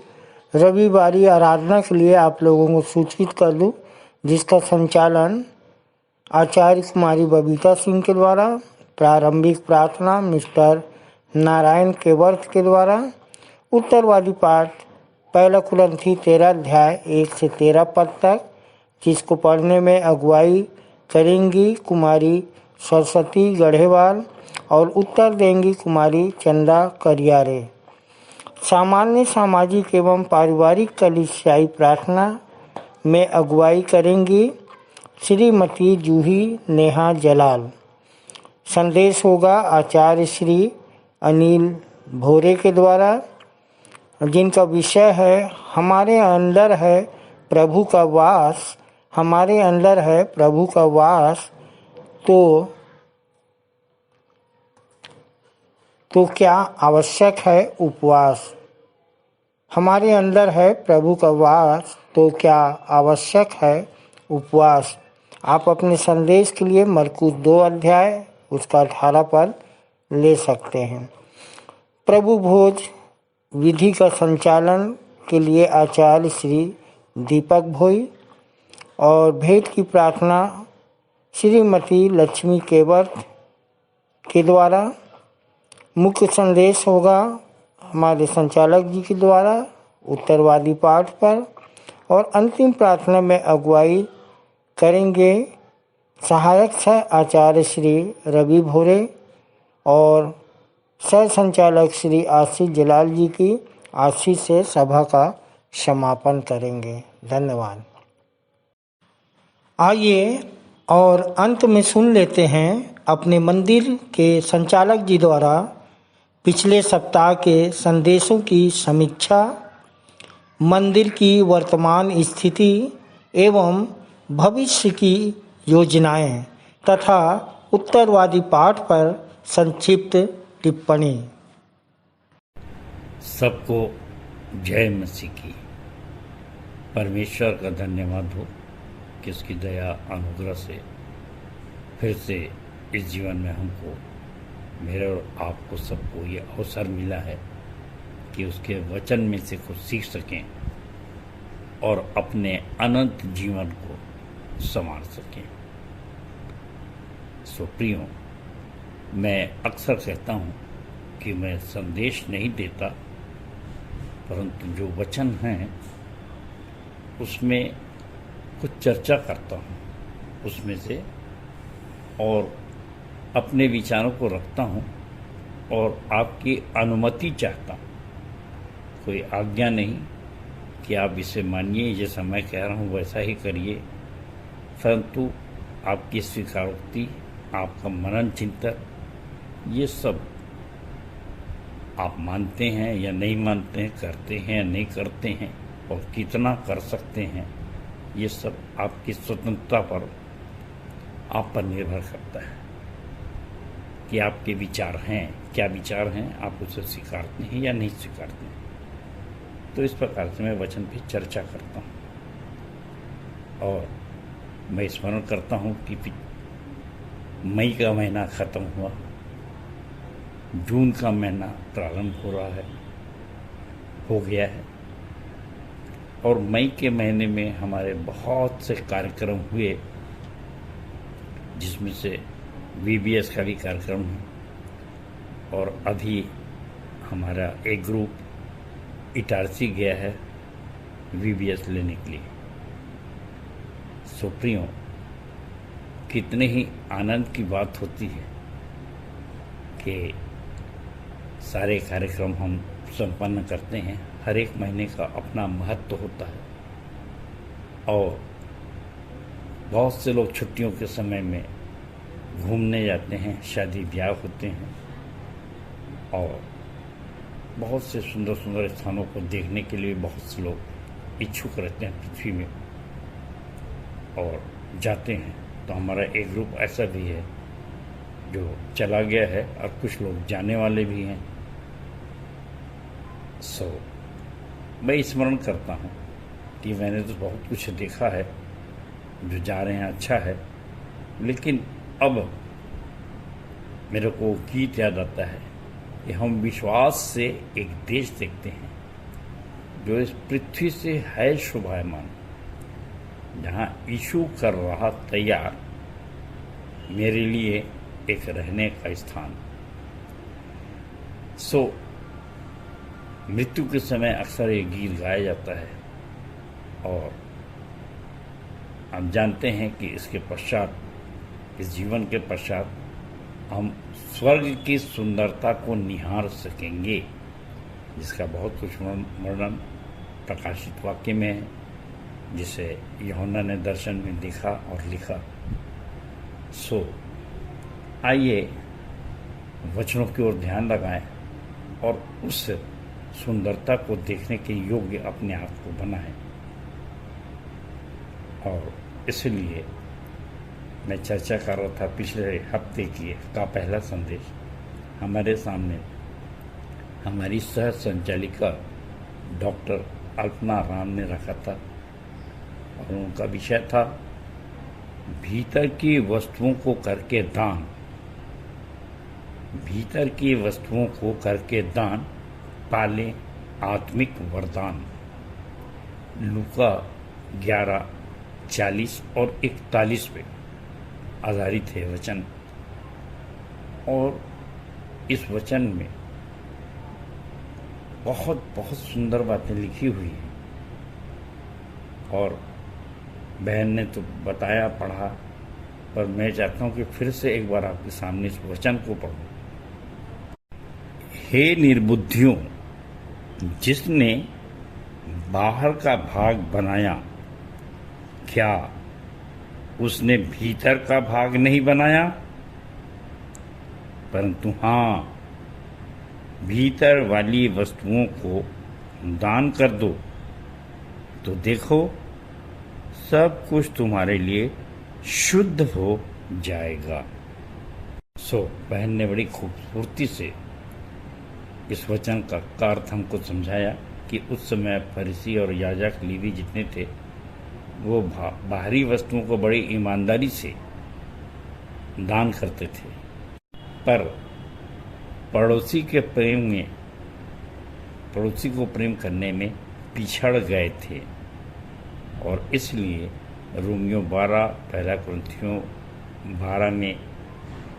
A: रविवारी आराधना के लिए आप लोगों को सूचित कर दूं, जिसका संचालन आचार्य कुमारी बबीता सिंह के द्वारा, प्रारंभिक प्रार्थना मिस्टर नारायण केवर्थ के द्वारा, उत्तरवादी पाठ 1 कुरिन्थी 13 अध्याय 1 से 13 पद तक, जिसको पढ़ने में अगुवाई करेंगी कुमारी सरस्वती गढ़ेवाल और उत्तर देंगी कुमारी चंदा करियारे। सामान्य सामाजिक एवं पारिवारिक कलीसियाई प्रार्थना में अगुवाई करेंगी श्रीमती जूही नेहा जलाल। संदेश होगा आचार्य श्री अनिल भोरे के द्वारा, जिनका विषय है हमारे अंदर है प्रभु का वास। हमारे अंदर है प्रभु का वास तो क्या आवश्यक है उपवास। हमारे अंदर है प्रभु का वास तो क्या आवश्यक है उपवास। आप अपने संदेश के लिए मरकुस 2 अध्याय उसका 18 पद ले सकते हैं। प्रभु भोज विधि का संचालन के लिए आचार्य श्री दीपक भोई और भेंट की प्रार्थना श्रीमती लक्ष्मी केवर्थ के द्वारा। मुख्य संदेश होगा हमारे संचालक जी के द्वारा उत्तरवादी पाठ पर, और अंतिम प्रार्थना में अगुवाई करेंगे सहायक सह आचार्य श्री रवि भोरे और सह संचालक श्री आशीष जलाल जी की आशीष से सभा का समापन करेंगे। धन्यवाद। आइए और अंत में सुन लेते हैं अपने मंदिर के संचालक जी द्वारा पिछले सप्ताह के संदेशों की समीक्षा, मंदिर की वर्तमान स्थिति एवं भविष्य की योजनाएं तथा उत्तरवादी पाठ पर संक्षिप्त टिप्पणी।
B: सबको जय मसीह की। परमेश्वर का धन्यवाद हो कि उसकी दया अनुग्रह से फिर से इस जीवन में हमको, मेरे और आपको सबको ये अवसर मिला है कि उसके वचन में से कुछ सीख सकें और अपने अनंत जीवन को संवार सकें। सो प्रियो, मैं अक्सर कहता हूँ कि मैं संदेश नहीं देता, परंतु जो वचन हैं उसमें कुछ चर्चा करता हूँ उसमें से, और अपने विचारों को रखता हूँ और आपकी अनुमति चाहता हूँ। कोई आज्ञा नहीं कि आप इसे मानिए, जैसा मैं कह रहा हूँ वैसा ही करिए, परंतु आपकी स्वीकारोक्ति, आपका मनन चिंतन, ये सब आप मानते हैं या नहीं मानते हैं, करते हैं या नहीं करते हैं, और कितना कर सकते हैं, ये सब आपकी स्वतंत्रता पर, आप पर निर्भर करता है कि आपके विचार हैं, क्या विचार हैं, आप उसे स्वीकारते हैं या नहीं स्वीकारते हैं। तो इस प्रकार से मैं वचन पे चर्चा करता हूँ। और मैं स्मरण करता हूँ कि मई का महीना ख़त्म हुआ, जून का महीना प्रारंभ हो रहा है, हो गया है, और मई के महीने में हमारे बहुत से कार्यक्रम हुए, जिसमें से VBS का भी कार्यक्रम है, और अभी हमारा एक ग्रुप इटारसी गया है VBS लेने के लिए। सो प्रियो, कितने ही आनंद की बात होती है कि सारे कार्यक्रम हम संपन्न करते हैं। हर एक महीने का अपना महत्व होता है, और बहुत से लोग छुट्टियों के समय में घूमने जाते हैं, शादी ब्याह होते हैं, और बहुत से सुंदर सुंदर स्थानों को देखने के लिए बहुत से लोग इच्छुक रहते हैं पृथ्वी में और जाते हैं। तो हमारा एक ग्रुप ऐसा भी है जो चला गया है, और कुछ लोग जाने वाले भी हैं। सो मैं स्मरण करता हूँ कि मैंने तो बहुत कुछ देखा है, जो जा रहे हैं अच्छा है, लेकिन अब मेरे को गीत याद आता है कि हम विश्वास से एक देश देखते हैं जो इस पृथ्वी से है शोभायमान, जहाँ यीशु कर रहा तैयार मेरे लिए एक रहने का स्थान। सो मृत्यु के समय अक्सर ये गीत गाया जाता है, और हम जानते हैं कि इसके पश्चात, इस जीवन के पश्चात, हम स्वर्ग की सुंदरता को निहार सकेंगे, जिसका बहुत कुछ वर्णन प्रकाशित वाक्य में है, जिसे यूहन्ना ने दर्शन में देखा और लिखा। सो आइए वचनों की ओर ध्यान लगाएं और उस सुंदरता को देखने के योग्य अपने आप को बनाएं। और इसलिए मैं चर्चा कर रहा था पिछले हफ्ते का पहला संदेश हमारे सामने हमारी सह संचालिका डॉक्टर अल्पना राम ने रखा था, और उनका विषय था भीतर की वस्तुओं को करके दान। भीतर की वस्तुओं को करके दान, पाले आत्मिक वरदान। लूका 11:40 और 41 पे आधारित है वचन, और इस वचन में बहुत बहुत सुंदर बातें लिखी हुई हैं, और बहन ने तो बताया, पढ़ा, पर मैं चाहता हूँ कि फिर से एक बार आपके सामने इस वचन को पढ़ूं। हे निर्बुद्धियों, जिसने बाहर का भाग बनाया, क्या उसने भीतर का भाग नहीं बनाया? परंतु हाँ, भीतर वाली वस्तुओं को दान कर दो, तो देखो सब कुछ तुम्हारे लिए शुद्ध हो जाएगा। सो बहन ने बड़ी खूबसूरती से इस वचन का अर्थ हमको समझाया कि उस समय फरीसी और याजक लीवी जितने थे, वो बाहरी वस्तुओं को बड़ी ईमानदारी से दान करते थे, पर पड़ोसी के प्रेम में पड़ोसी को प्रेम करने में पिछड़ गए थे और इसलिए रोमियो 12 पहला कुरिन्थियों 12 में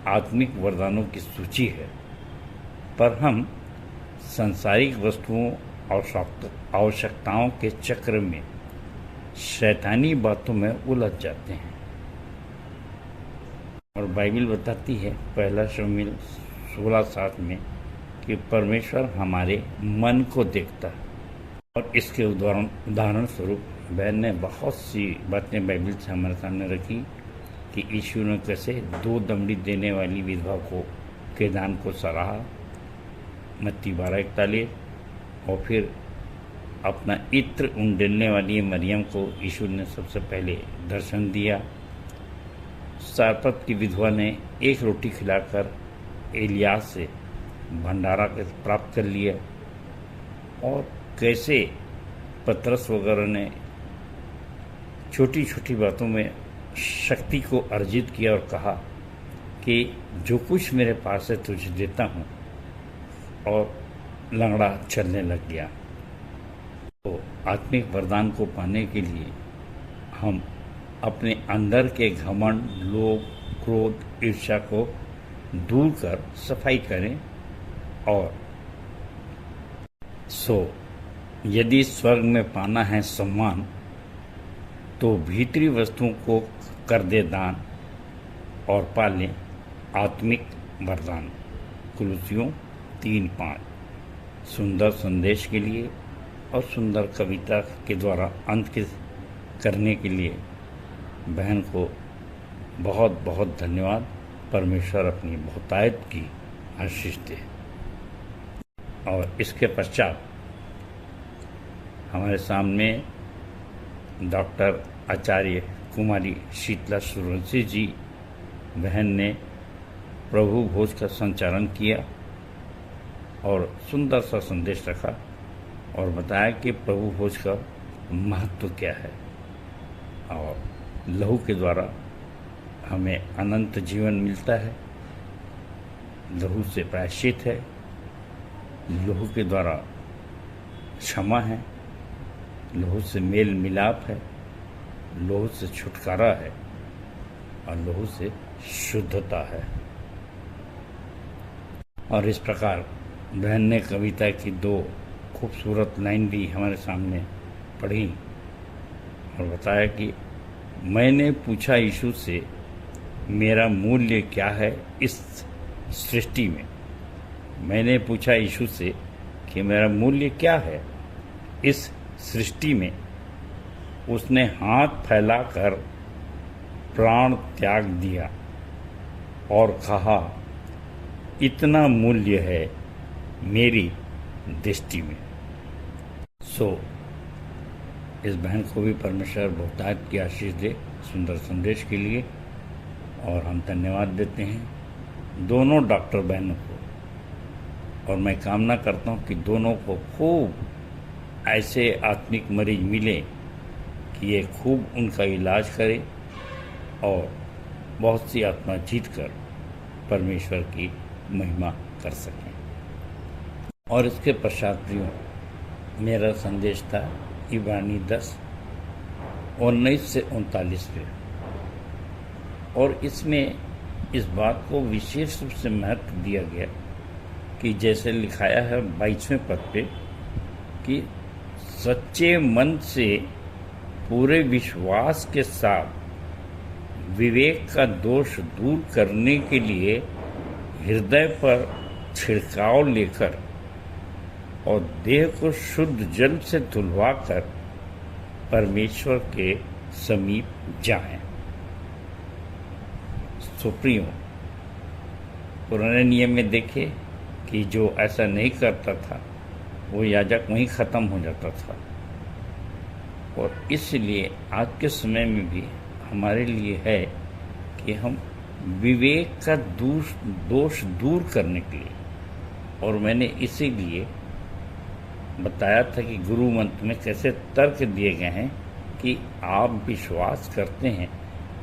B: आत्मिक वरदानों की सूची है, पर हम सांसारिक वस्तुओं और आवश्यकताओं के चक्र में शैतानी बातों में उलझ जाते हैं। और बाइबल बताती है पहला शमूएल 16:7 में कि परमेश्वर हमारे मन को देखता है। और इसके उदाहरण स्वरूप बहन ने बहुत सी बातें बाइबल से हमारे सामने रखी कि यीशु ने कैसे 2 दमड़ी देने वाली विधवा के दान को सराहा, मत्ती 12:41, और फिर अपना इत्र उंडेलने वाली मरियम को यीशु ने सबसे पहले दर्शन दिया। सारपत की विधवा ने 1 रोटी खिलाकर एलियाह से भंडारा प्राप्त कर लिया, और कैसे पतरस वगैरह ने छोटी छोटी बातों में शक्ति को अर्जित किया और कहा कि जो कुछ मेरे पास है तुझे देता हूँ, और लंगड़ा चलने लग गया। तो आत्मिक वरदान को पाने के लिए हम अपने अंदर के घमंड, लोभ, क्रोध, ईर्ष्या को दूर कर सफाई करें। और यदि स्वर्ग में पाना है सम्मान, तो भीतरी वस्तुओं को कर दे दान और पालें आत्मिक वरदान। कुलुसियों 3:5। सुंदर संदेश के लिए और सुंदर कविता के द्वारा अंत करने के लिए बहन को बहुत बहुत धन्यवाद। परमेश्वर अपनी बहुतायत की आशीष दे। और इसके पश्चात हमारे सामने डॉक्टर आचार्य कुमारी शीतला सूर्यवंशी जी बहन ने प्रभु भोज का संचालन किया और सुंदर सा संदेश रखा और बताया कि प्रभु भोज का महत्व क्या है और लहू के द्वारा हमें अनंत जीवन मिलता है। लहू से प्रायश्चित है, लहू के द्वारा क्षमा है, लहू से मेल मिलाप है, लहू से छुटकारा है और लहू से शुद्धता है। और इस प्रकार बहन ने कविता की 2 खूबसूरत लाइन भी हमारे सामने पढ़ी और बताया कि मैंने पूछा यीशु से, मेरा मूल्य क्या है इस सृष्टि में। मैंने पूछा यीशु से कि मेरा मूल्य क्या है इस सृष्टि में। उसने हाथ फैलाकर प्राण त्याग दिया और कहा, इतना मूल्य है मेरी दृष्टि में। इस बहन को भी परमेश्वर बहुतायत की आशीष दे सुंदर संदेश के लिए। और हम धन्यवाद देते हैं दोनों डॉक्टर बहनों को, और मैं कामना करता हूं कि दोनों को खूब ऐसे आत्मिक मरीज मिले कि ये खूब उनका इलाज करें और बहुत सी आत्मा जीत कर परमेश्वर की महिमा कर सकें। और इसके पश्चात भी मेरा संदेश था इब्रानी 10:19 से 39 पे, और इसमें इस बात को विशेष रूप से महत्व दिया गया कि जैसे लिखाया है 22वें पद पे कि सच्चे मन से पूरे विश्वास के साथ विवेक का दोष दूर करने के लिए हृदय पर छिड़काव लेकर और देह को शुद्ध जल से धुलवाकर परमेश्वर के समीप जाएं। सुप्रियो पुराने नियम में देखे कि जो ऐसा नहीं करता था वो याजक वहीं ख़त्म हो जाता था, और इसलिए आज के समय में भी हमारे लिए है कि हम विवेक का दोष दूर करने के लिए, और मैंने इसीलिए बताया था कि गुरु मंत्र में कैसे तर्क दिए गए हैं कि आप विश्वास करते हैं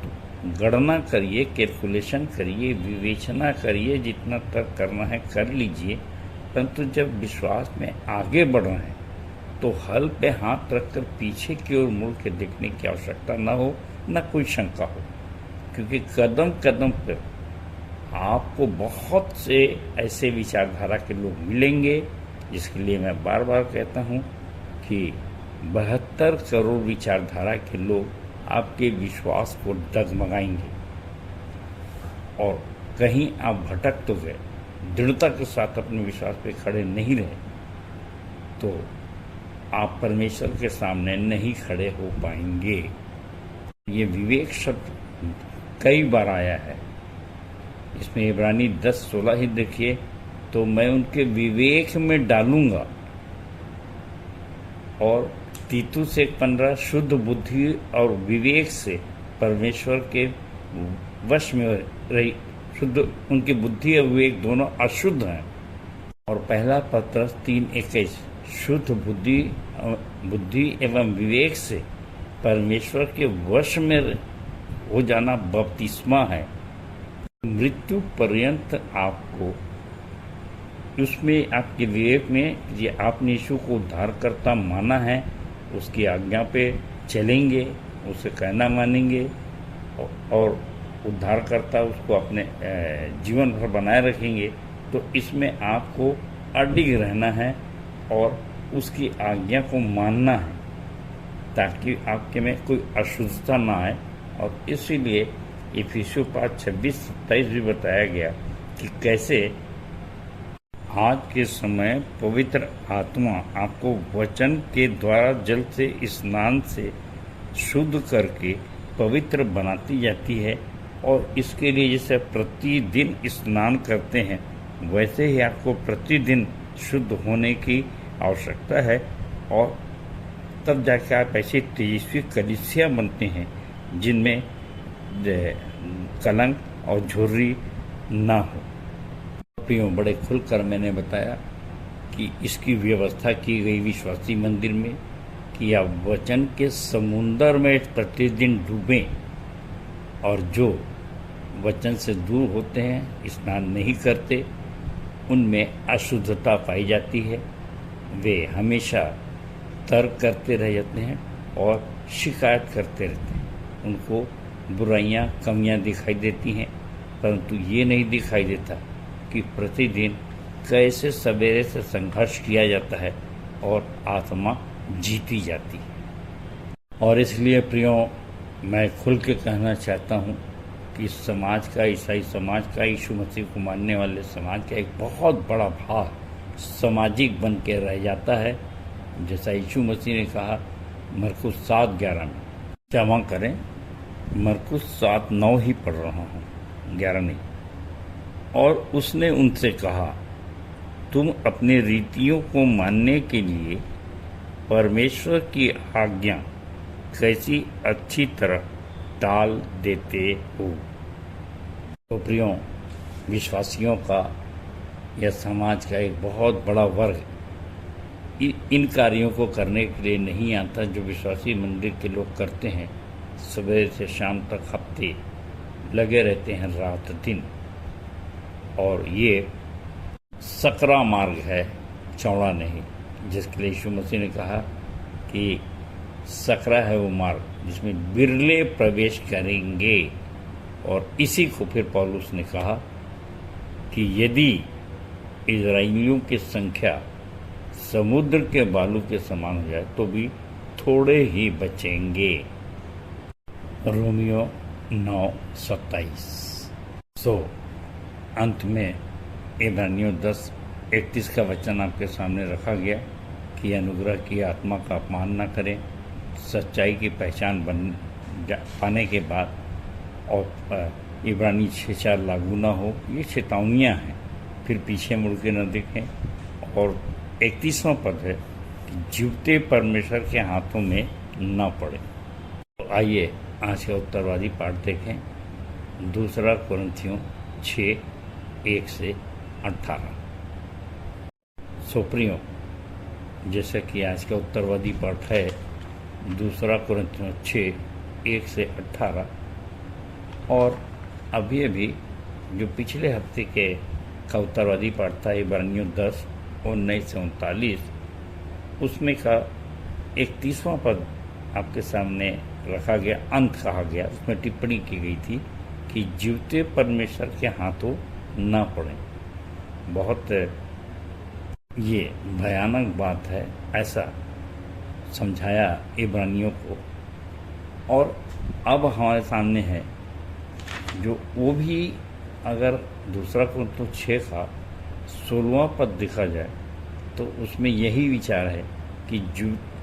B: तो गणना करिए, कैलकुलेशन करिए, विवेचना करिए, जितना तर्क करना है कर लीजिए, परंतु जब विश्वास में आगे बढ़ रहे हैं तो हल पे हाथ रखकर पीछे की ओर मुड़ के देखने की आवश्यकता न हो, न कोई शंका हो, क्योंकि कदम कदम पर आपको बहुत से ऐसे विचारधारा के लोग मिलेंगे, जिसके लिए मैं बार बार कहता हूँ कि 72 करोड़ विचारधारा के लोग आपके विश्वास को डगमगाएंगे और कहीं आप भटक तो गए, दृढ़ता के साथ अपने विश्वास पे खड़े नहीं रहे तो आप परमेश्वर के सामने नहीं खड़े हो पाएंगे। ये विवेक शब्द कई बार आया है, इसमें इब्रानी 10:16 ही देखिए, तो मैं उनके विवेक में डालूंगा, और तीतुस 1:15 शुद्ध बुद्धि और विवेक से परमेश्वर के वश में रही, शुद्ध उनकी बुद्धि और विवेक दोनों अशुद्ध हैं, और पहला पत्रस 3:21 शुद्ध बुद्धि एवं विवेक से परमेश्वर के वश में हो जाना बपतिस्मा है। मृत्यु पर्यंत आपको उसमें, आपके विवेक में, ये आपने यीशु को उद्धारकर्ता माना है, उसकी आज्ञा पे चलेंगे, उसे कहना मानेंगे और उद्धारकर्ता उसको अपने जीवन भर बनाए रखेंगे, तो इसमें आपको अडिग रहना है और उसकी आज्ञा को मानना है, ताकि आपके में कोई अशुद्धता ना आए। और इसीलिए इफिसियों 5:26-27 भी बताया गया कि कैसे आज के समय पवित्र आत्मा आपको वचन के द्वारा जल से स्नान से शुद्ध करके पवित्र बनाती जाती है, और इसके लिए जैसे प्रतिदिन स्नान करते हैं वैसे ही आपको प्रतिदिन शुद्ध होने की आवश्यकता है, और तब जाकर आप ऐसी तेजस्वी कलीसिया बनते हैं जिनमें कलंक और झुर्री ना हो। प्रियो, बड़े खुलकर मैंने बताया कि इसकी व्यवस्था की गई विश्वासी मंदिर में कि आप वचन के समुंदर में प्रतिदिन डूबें, और जो वचन से दूर होते हैं, स्नान नहीं करते, उनमें अशुद्धता पाई जाती है, वे हमेशा तर्क करते रह जाते हैं और शिकायत करते रहते हैं। उनको बुराइयां, कमियां दिखाई देती हैं, परंतु ये नहीं दिखाई देता कि प्रतिदिन कैसे सवेरे से संघर्ष किया जाता है और आत्मा जीती जाती है। और इसलिए प्रियो, मैं खुल के कहना चाहता हूँ कि समाज का, ईसाई समाज का, यीशु मसीह को मानने वाले समाज का एक बहुत बड़ा भाग सामाजिक बन के रह जाता है। जैसा यीशु मसीह ने कहा मरकुस 7:11 में, क्षमा करें, मरकुस 7:9 ही पढ़ रहा हूँ, 11 नहीं। और उसने उनसे कहा, तुम अपने रीतियों को मानने के लिए परमेश्वर की आज्ञा कैसी अच्छी तरह टाल देते हो। तो प्रियो, विश्वासियों का या समाज का एक बहुत बड़ा वर्ग इन कार्यों को करने के लिए नहीं आता जो विश्वासी मंदिर के लोग करते हैं। सुबह से शाम तक हफ्ते लगे रहते हैं, रात दिन, और ये सकरा मार्ग है, चौड़ा नहीं, जिसके लिए यीशु मसीह ने कहा कि सकरा है वो मार्ग जिसमें बिरले प्रवेश करेंगे। और इसी को फिर पौलुस ने कहा कि यदि इजराइलियों की संख्या समुद्र के बालू के समान हो जाए तो भी थोड़े ही बचेंगे। रोमियो 9:27। सो अंत में इब्रानियों 10:31 का वचन आपके सामने रखा गया कि अनुग्रह की आत्मा का अपमान न करें, सच्चाई की पहचान पाने के बाद, और इब्रानी 6:4 लागू ना हो। ये चेतावनियाँ हैं, फिर पीछे मुड़ के न देखें। और 31वां पद है कि जीवते परमेश्वर के हाथों में न पड़े। तो आइए आज का उत्तरवादी पाठ देखें, 2 कुरिन्थियों 6:1-18। प्रियो, जैसे कि आज का उत्तरवादी पाठ है 2 कुरिन्थियों 6:1-18, और अभी जो पिछले हफ्ते का उत्तरवादी पाठ था इब्रानियों 10 1939 उसमें का 31वां पद आपके सामने रखा गया, अंत कहा गया। उसमें टिप्पणी की गई थी कि जीवते परमेश्वर के हाथों न पड़ें। बहुत ये भयानक बात है, ऐसा समझाया इब्रानियों को। और अब हमारे सामने है जो वो भी, अगर दूसरा कुरिन्थियों 6 का 16वां पद देखा जाए तो उसमें यही विचार है कि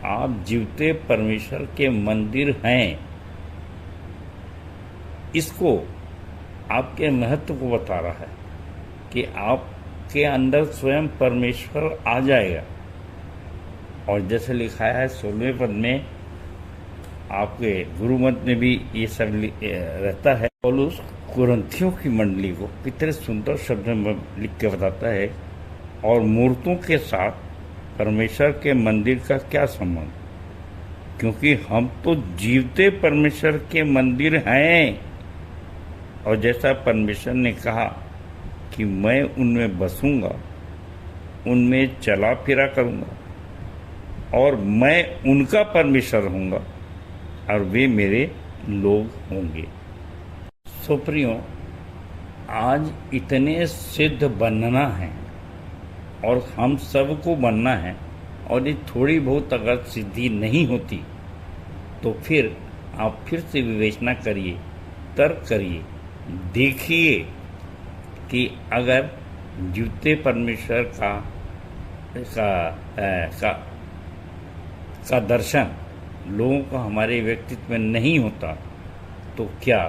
B: आप जीवते परमेश्वर के मंदिर हैं। इसको आपके महत्व को बता रहा है कि आपके अंदर स्वयं परमेश्वर आ जाएगा। और जैसे लिखा है 16वें पद में, आपके गुरुमत में भी ये सब रहता है। पौलुस कुरिन्थियों की मंडली को कितने सुंदर शब्द में लिख के बताता है, और मूर्तों के साथ परमेश्वर के मंदिर का क्या संबंध, क्योंकि हम तो जीवते परमेश्वर के मंदिर हैं। और जैसा परमेश्वर ने कहा कि मैं उनमें बसूंगा, उनमें चला फिरा करूंगा और मैं उनका परमेश्वर होऊंगा और वे मेरे लोग होंगे। सो प्रियो, आज इतने सिद्ध बनना है और हम सबको बनना है, और ये थोड़ी बहुत अगर सिद्धि नहीं होती तो फिर आप फिर से विवेचना करिए, तर्क करिए, देखिए कि अगर जीवते परमेश्वर का दर्शन लोगों को हमारे व्यक्तित्व में नहीं होता तो क्या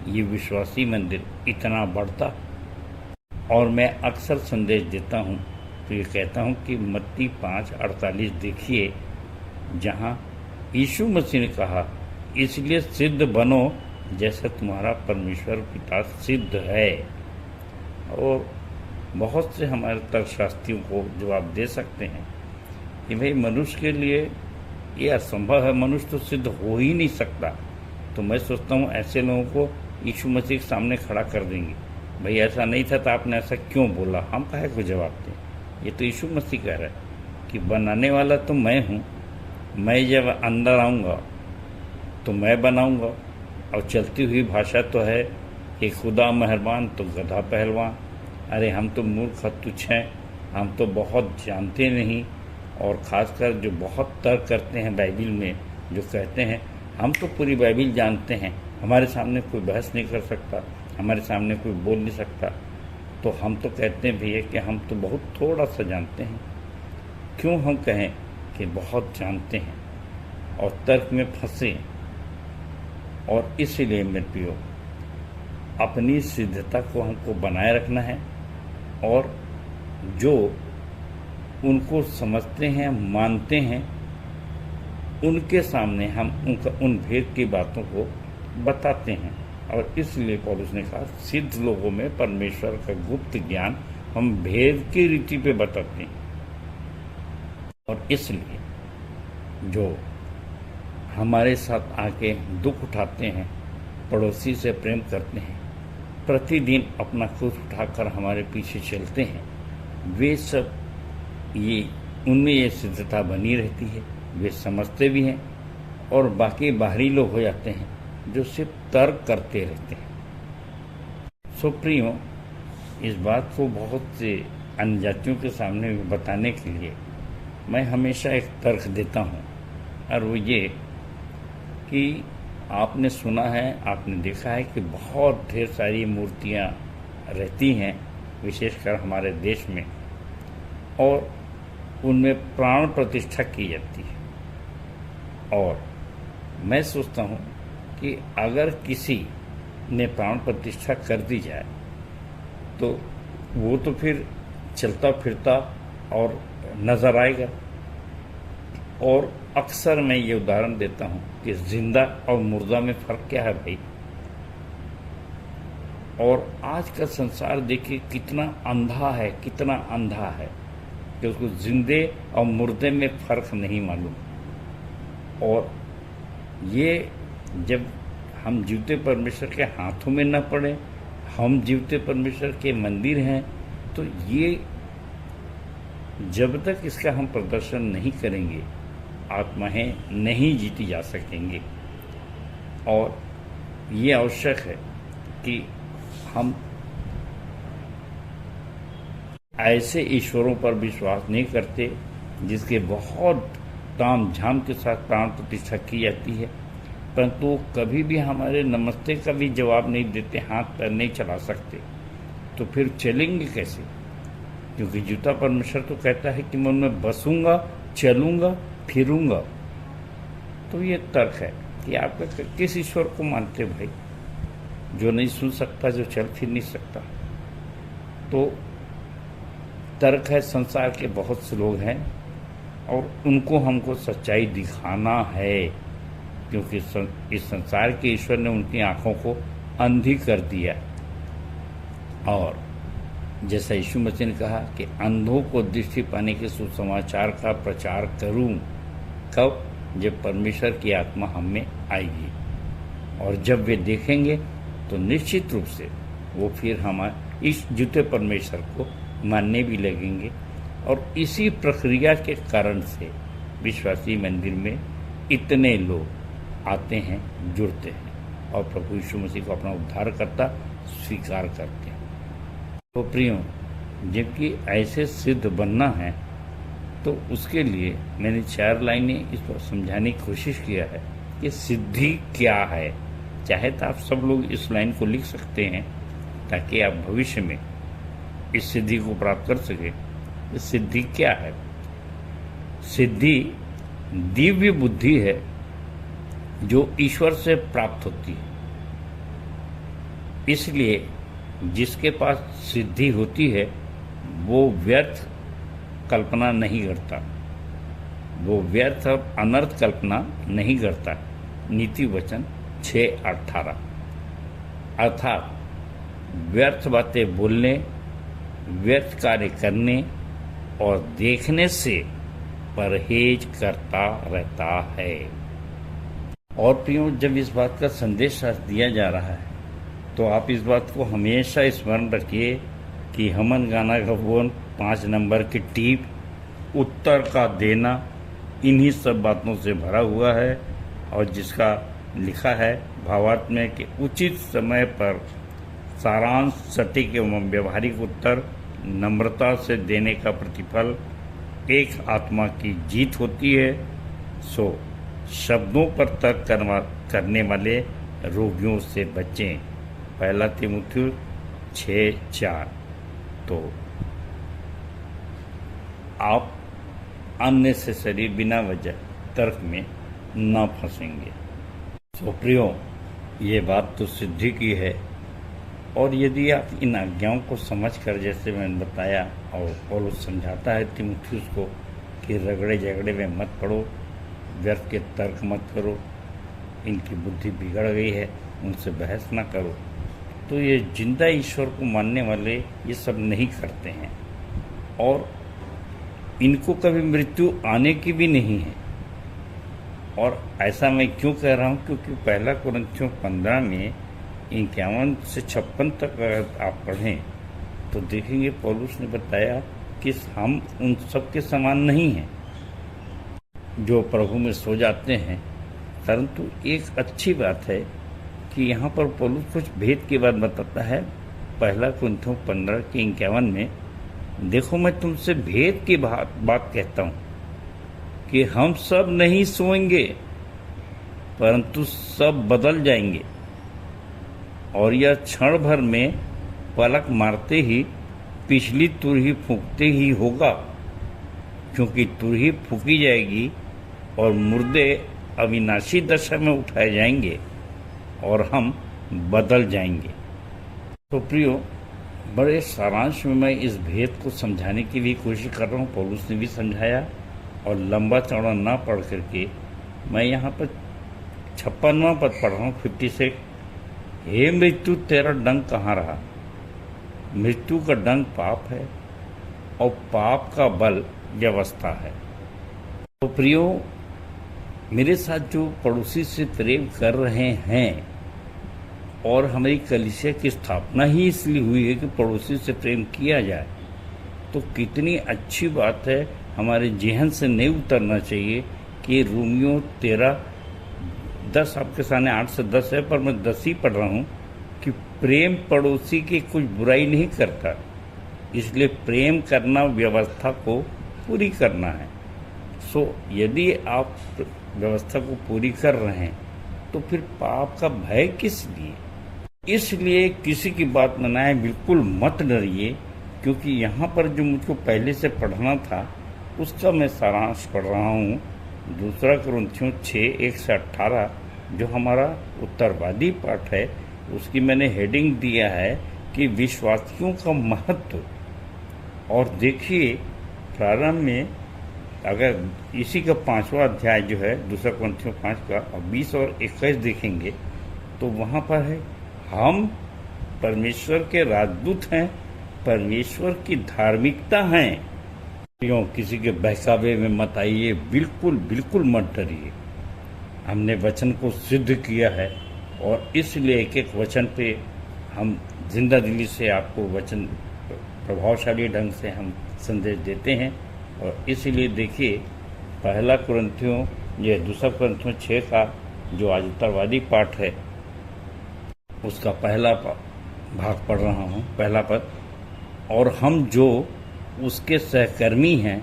B: ये विश्वासी मंदिर इतना बढ़ता। और मैं अक्सर संदेश देता हूँ तो ये कहता हूँ कि मत्ती 5:48 देखिए, जहाँ यीशु मसीह ने कहा, इसलिए सिद्ध बनो जैसा तुम्हारा परमेश्वर पिता सिद्ध है। और बहुत से हमारे तर्कशास्त्रियों को जवाब दे सकते हैं कि भाई मनुष्य के लिए ये असंभव है, मनुष्य तो सिद्ध हो ही नहीं सकता। तो मैं सोचता हूँ ऐसे लोगों को यीशु मसीह के सामने खड़ा कर देंगे, भाई ऐसा नहीं था तो आपने ऐसा क्यों बोला, हम काहे को जवाब दें। ये तो यीशु मसीह कह रहा है कि बनाने वाला तो मैं हूँ, मैं जब अंदर आऊँगा तो मैं बनाऊँगा। और चलती हुई भाषा तो है कि खुदा मेहरबान तो गधा पहलवान। अरे हम तो मूर्ख तुच्छ हैं, हम तो बहुत जानते नहीं। और ख़ासकर जो बहुत तर्क करते हैं बाइबिल में, जो कहते हैं हम तो पूरी बाइबिल जानते हैं, हमारे सामने कोई बहस नहीं कर सकता, हमारे सामने कोई बोल नहीं सकता, तो हम तो कहते हैं भैया कि हम तो बहुत थोड़ा सा जानते हैं। क्यों हम कहें कि बहुत जानते हैं और तर्क में फंसे। और इसीलिए मेरे प्रियो, अपनी सिद्धता को हमको बनाए रखना है, और जो उनको समझते हैं, मानते हैं, उनके सामने हम उन भेद की बातों को बताते हैं। और इसलिए पौलुस ने कहा, सिद्ध लोगों में परमेश्वर का गुप्त ज्ञान हम भेद की रीति पे बताते हैं। और इसलिए जो हमारे साथ आके दुख उठाते हैं, पड़ोसी से प्रेम करते हैं, प्रतिदिन अपना क्रूस उठाकर हमारे पीछे चलते हैं, वे सब उनमें ये सिद्धता बनी रहती है, वे समझते भी हैं। और बाकी बाहरी लोग हो जाते हैं जो सिर्फ तर्क करते रहते हैं। सो प्रियो, इस बात को बहुत से अन्य जातियों के सामने बताने के लिए मैं हमेशा एक तर्क देता हूँ, और वो ये कि आपने सुना है, आपने देखा है कि बहुत ढेर सारी मूर्तियाँ रहती हैं, विशेषकर हमारे देश में, और उनमें प्राण प्रतिष्ठा की जाती है। और मैं सोचता हूँ कि अगर किसी ने प्राण प्रतिष्ठा कर दी जाए तो वो तो फिर चलता फिरता और नज़र आएगा। और अक्सर मैं ये उदाहरण देता हूँ कि जिंदा और मुर्दा में फ़र्क क्या है भाई। और आज का संसार देखिए कितना अंधा है, कितना अंधा है कि उसको जिंदे और मुर्दे में फ़र्क नहीं मालूम। और ये जब हम जीवते परमेश्वर के हाथों में न पड़े, हम जीवते परमेश्वर के मंदिर हैं, तो ये जब तक इसका हम प्रदर्शन नहीं करेंगे आत्माएं नहीं जीती जा सकेंगे। और ये आवश्यक है कि हम ऐसे ईश्वरों पर विश्वास नहीं करते जिसके बहुत ताम झाम के साथ प्राण प्रतिष्ठा की जाती है, परंतु कभी भी हमारे नमस्ते का भी जवाब नहीं देते, हाथ पैर नहीं चला सकते, तो फिर चलेंगे कैसे? क्योंकि जूता परमेश्वर तो कहता है कि मैं उनमें बसूंगा, चलूंगा, फिरूंगा। तो ये तर्क है कि आप किस ईश्वर को मानते भाई, जो नहीं सुन सकता, जो चल फिर नहीं सकता। तो तर्क है, संसार के बहुत से लोग हैं और उनको हमको सच्चाई दिखाना है, क्योंकि इस संसार के ईश्वर ने उनकी आंखों को अंधी कर दिया। और जैसा यीशु मसीह ने कहा कि अंधों को दृष्टि पाने के सुसमाचार का प्रचार करूं, कब? जब परमेश्वर की आत्मा हम में आएगी, और जब वे देखेंगे तो निश्चित रूप से वो फिर हमारे इस जूते परमेश्वर को मानने भी लगेंगे। और इसी प्रक्रिया के कारण से विश्वासी मंदिर में इतने लोग आते हैं, जुड़ते हैं और प्रभु यीशु मसीह को अपना उद्धारकर्ता स्वीकार करते हैं। तो प्रियो, जबकि ऐसे सिद्ध बनना है तो उसके लिए मैंने 4 लाइनें इस पर समझाने की कोशिश किया है कि सिद्धि क्या है। चाहे तो आप सब लोग इस लाइन को लिख सकते हैं ताकि आप भविष्य में इस सिद्धि को प्राप्त कर सके। सिद्धि क्या है? सिद्धि दिव्य बुद्धि है जो ईश्वर से प्राप्त होती है। इसलिए जिसके पास सिद्धि होती है वो व्यर्थ कल्पना नहीं करता, वो व्यर्थ और अनर्थ कल्पना नहीं करता। नीति वचन 6:18। अर्थात व्यर्थ बातें बोलने, व्यर्थ कार्य करने और देखने से परहेज करता रहता है। और प्रियो, जब इस बात का संदेश दिया जा रहा है तो आप इस बात को हमेशा स्मरण रखिए कि हमन गाना गबोन 5 नंबर की टीप, उत्तर का देना, इन्हीं सब बातों से भरा हुआ है, और जिसका लिखा है भावार्थ में कि उचित समय पर सारांश, सटीक एवं व्यवहारिक उत्तर नम्रता से देने का प्रतिफल एक आत्मा की जीत होती है। सो शब्दों पर तर्क करने वाले रोगियों से बचें। 1 तीमुथियुस 6:4। तो आप अननेसेसरी बिना वजह तर्क में ना फंसेंगे। तो प्रियो, ये बात तो सिद्धि की है, और यदि आप इन आज्ञाओं को समझकर, जैसे मैंने बताया, और पौलुस समझाता है तीमुथियुस को कि रगड़े झगड़े में मत पड़ो, व्यर्थ के तर्क मत करो, इनकी बुद्धि बिगड़ गई है, उनसे बहस ना करो, तो ये जिंदा ईश्वर को मानने वाले ये सब नहीं करते हैं, और इनको कभी मृत्यु आने की भी नहीं है। और ऐसा मैं क्यों कह रहा हूँ? क्योंकि 1 कुरिन्थियों 15 में 51 से 56 तक अगर आप पढ़ें तो देखेंगे पौलुस ने बताया कि हम उन सब के समान नहीं हैं जो प्रभु में सो जाते हैं। परंतु एक अच्छी बात है कि यहाँ पर पौलुस कुछ भेद की बात बताता है। 1 कुरिन्थियों 15 के 51 में, देखो मैं तुमसे भेद की बात कहता हूँ कि हम सब नहीं सोएंगे परंतु सब बदल जाएंगे, और यह क्षण भर में पलक मारते ही पिछली तुरही फूंकते ही होगा, क्योंकि तुरही फूंकी जाएगी और मुर्दे अविनाशी दशा में उठाए जाएंगे और हम बदल जाएंगे। तो प्रियो, बड़े सारांश में मैं इस भेद को समझाने की भी कोशिश कर रहा हूँ। पौलुस ने भी समझाया, और लंबा चौड़ा ना पढ़ करके मैं यहाँ पर 56वां पद पढ़ रहा हूँ, 56। हे मृत्यु, तेरा डंक कहाँ रहा? मृत्यु का डंक पाप है और पाप का बल व्यवस्था है। तो प्रियो, मेरे साथ जो पड़ोसी से प्रेम कर रहे हैं, और हमारी कलीसिया की स्थापना ही इसलिए हुई है कि पड़ोसी से प्रेम किया जाए, तो कितनी अच्छी बात है, हमारे जहन से नहीं उतरना चाहिए कि रोमियो 13:10 आपके सामने 8 से 10 है, पर मैं 10 ही पढ़ रहा हूँ कि प्रेम पड़ोसी की कुछ बुराई नहीं करता, इसलिए प्रेम करना व्यवस्था को पूरी करना है। यदि आप व्यवस्था को पूरी कर रहे हैं तो फिर पाप का भय किस लिए? इसलिए किसी की बात मनाए बिल्कुल मत डरिए, क्योंकि यहाँ पर जो मुझको पहले से पढ़ना था उसका मैं सारांश पढ़ रहा हूँ। 2 कुरिन्थियों 6:1-18 जो हमारा उत्तरवादी पाठ है, उसकी मैंने हेडिंग दिया है कि विश्वासियों का महत्व। और देखिए प्रारंभ में अगर इसी का 5वां अध्याय जो है 2 कुरिन्थियों 5 का 20 और 21 देखेंगे तो वहाँ पर है, हम परमेश्वर के राजदूत हैं, परमेश्वर की धार्मिकता हैं। क्यों किसी के बहकावे में मत आइए, बिल्कुल बिल्कुल मत डरिए। हमने वचन को सिद्ध किया है और इसलिए एक एक वचन पे हम जिंदा दिली से आपको वचन प्रभावशाली ढंग से हम संदेश देते हैं। और इसीलिए देखिए 2 कुरिन्थियों 6 का जो आज उत्तरवादी पाठ है उसका पहला भाग पढ़ रहा हूँ, पहला पद। और हम जो उसके सहकर्मी हैं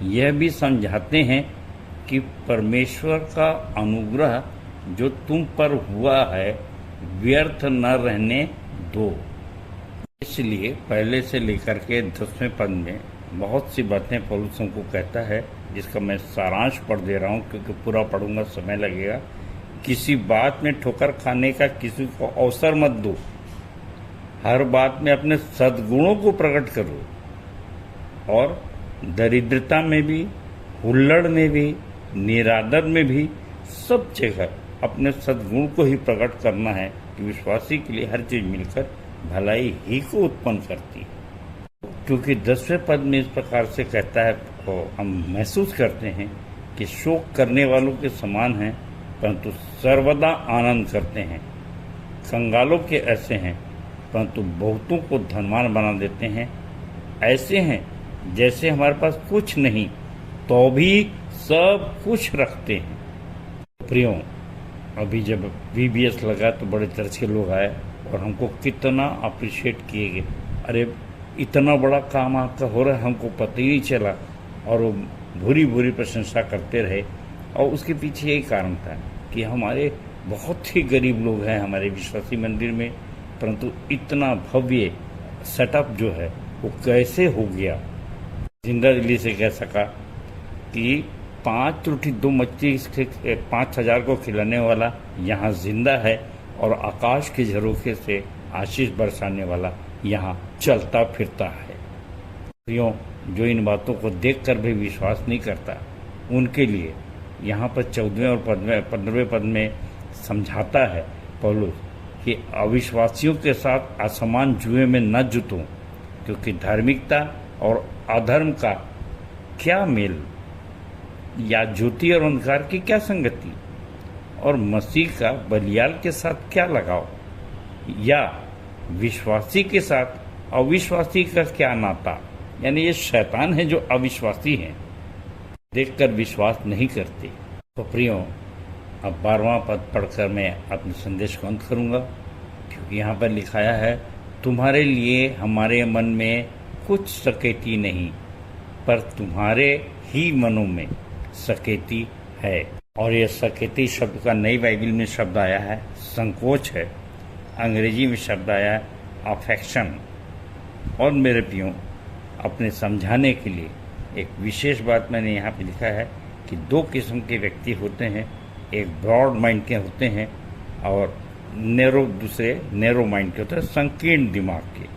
B: यह भी समझाते हैं कि परमेश्वर का अनुग्रह जो तुम पर हुआ है व्यर्थ न रहने दो। इसलिए पहले से लेकर के 10वें पद में बहुत सी बातें पौलुस को कहता है, जिसका मैं सारांश पढ़ दे रहा हूँ क्योंकि पूरा पढ़ूंगा समय लगेगा। किसी बात में ठोकर खाने का किसी को अवसर मत दो, हर बात में अपने सद्गुणों को प्रकट करो, और दरिद्रता में भी, हुल्लड़ में भी, निरादर में भी, सब जगह अपने सद्गुण को ही प्रकट करना है कि विश्वासी के लिए हर चीज मिलकर भलाई ही को उत्पन्न करती है। क्योंकि 10वें पद में इस प्रकार से कहता है, और हम महसूस करते हैं कि शोक करने वालों के समान हैं परंतु सर्वदा आनंद करते हैं, कंगालों के ऐसे हैं परंतु बहुतों को धनवान बना देते हैं, ऐसे हैं जैसे हमारे पास कुछ नहीं तो भी सब कुछ रखते हैं। प्रियो, अभी जब VBS लगा तो बड़े चर्च के लोग आए और हमको कितना अप्रिशिएट किए गए, अरे इतना बड़ा काम आपका हो रहा है हमको पता ही नहीं चला, और वो भूरी भूरी प्रशंसा करते रहे। और उसके पीछे यही कारण था कि हमारे बहुत ही गरीब लोग हैं हमारे विश्वासी मंदिर में, परंतु इतना भव्य सेटअप जो है वो कैसे हो गया। जिंदा दिली से कह सका कि 5 रोटी 2 मच्छी 5,000 को खिलाने वाला यहाँ जिंदा है, और आकाश के झरोखे से आशीष बरसाने वाला यहाँ चलता फिरता है। प्रियो, जो इन बातों को देखकर भी विश्वास नहीं करता, उनके लिए यहाँ पर 14वें और 15वें पद में समझाता है पौलुस कि अविश्वासियों के साथ असमान जुए में न जुटो, क्योंकि धार्मिकता और अधर्म का क्या मेल, या ज्योति और अंधकार की क्या संगति, और मसीह का बलियाल के साथ क्या लगाव, या विश्वासी के साथ अविश्वासी का क्या नाता। यानी ये शैतान है जो अविश्वासी हैं, देखकर विश्वास नहीं करते। तो प्रियो, अब 12वां पद पढ़कर मैं अपने संदेश को अंत करूंगा, क्योंकि यहाँ पर लिखाया है, तुम्हारे लिए हमारे मन में कुछ सकेती नहीं, पर तुम्हारे ही मनों में सकेती है। और यह सकेती शब्द का नई बाइबल में शब्द आया है संकोच है, अंग्रेजी में शब्द आया है अफेक्शन। और मेरे प्रियो, अपने समझाने के लिए एक विशेष बात मैंने यहाँ पे लिखा है कि 2 किस्म के व्यक्ति होते हैं, एक ब्रॉड माइंड के होते हैं और दूसरे नैरो माइंड के होते हैं, संकीर्ण दिमाग के।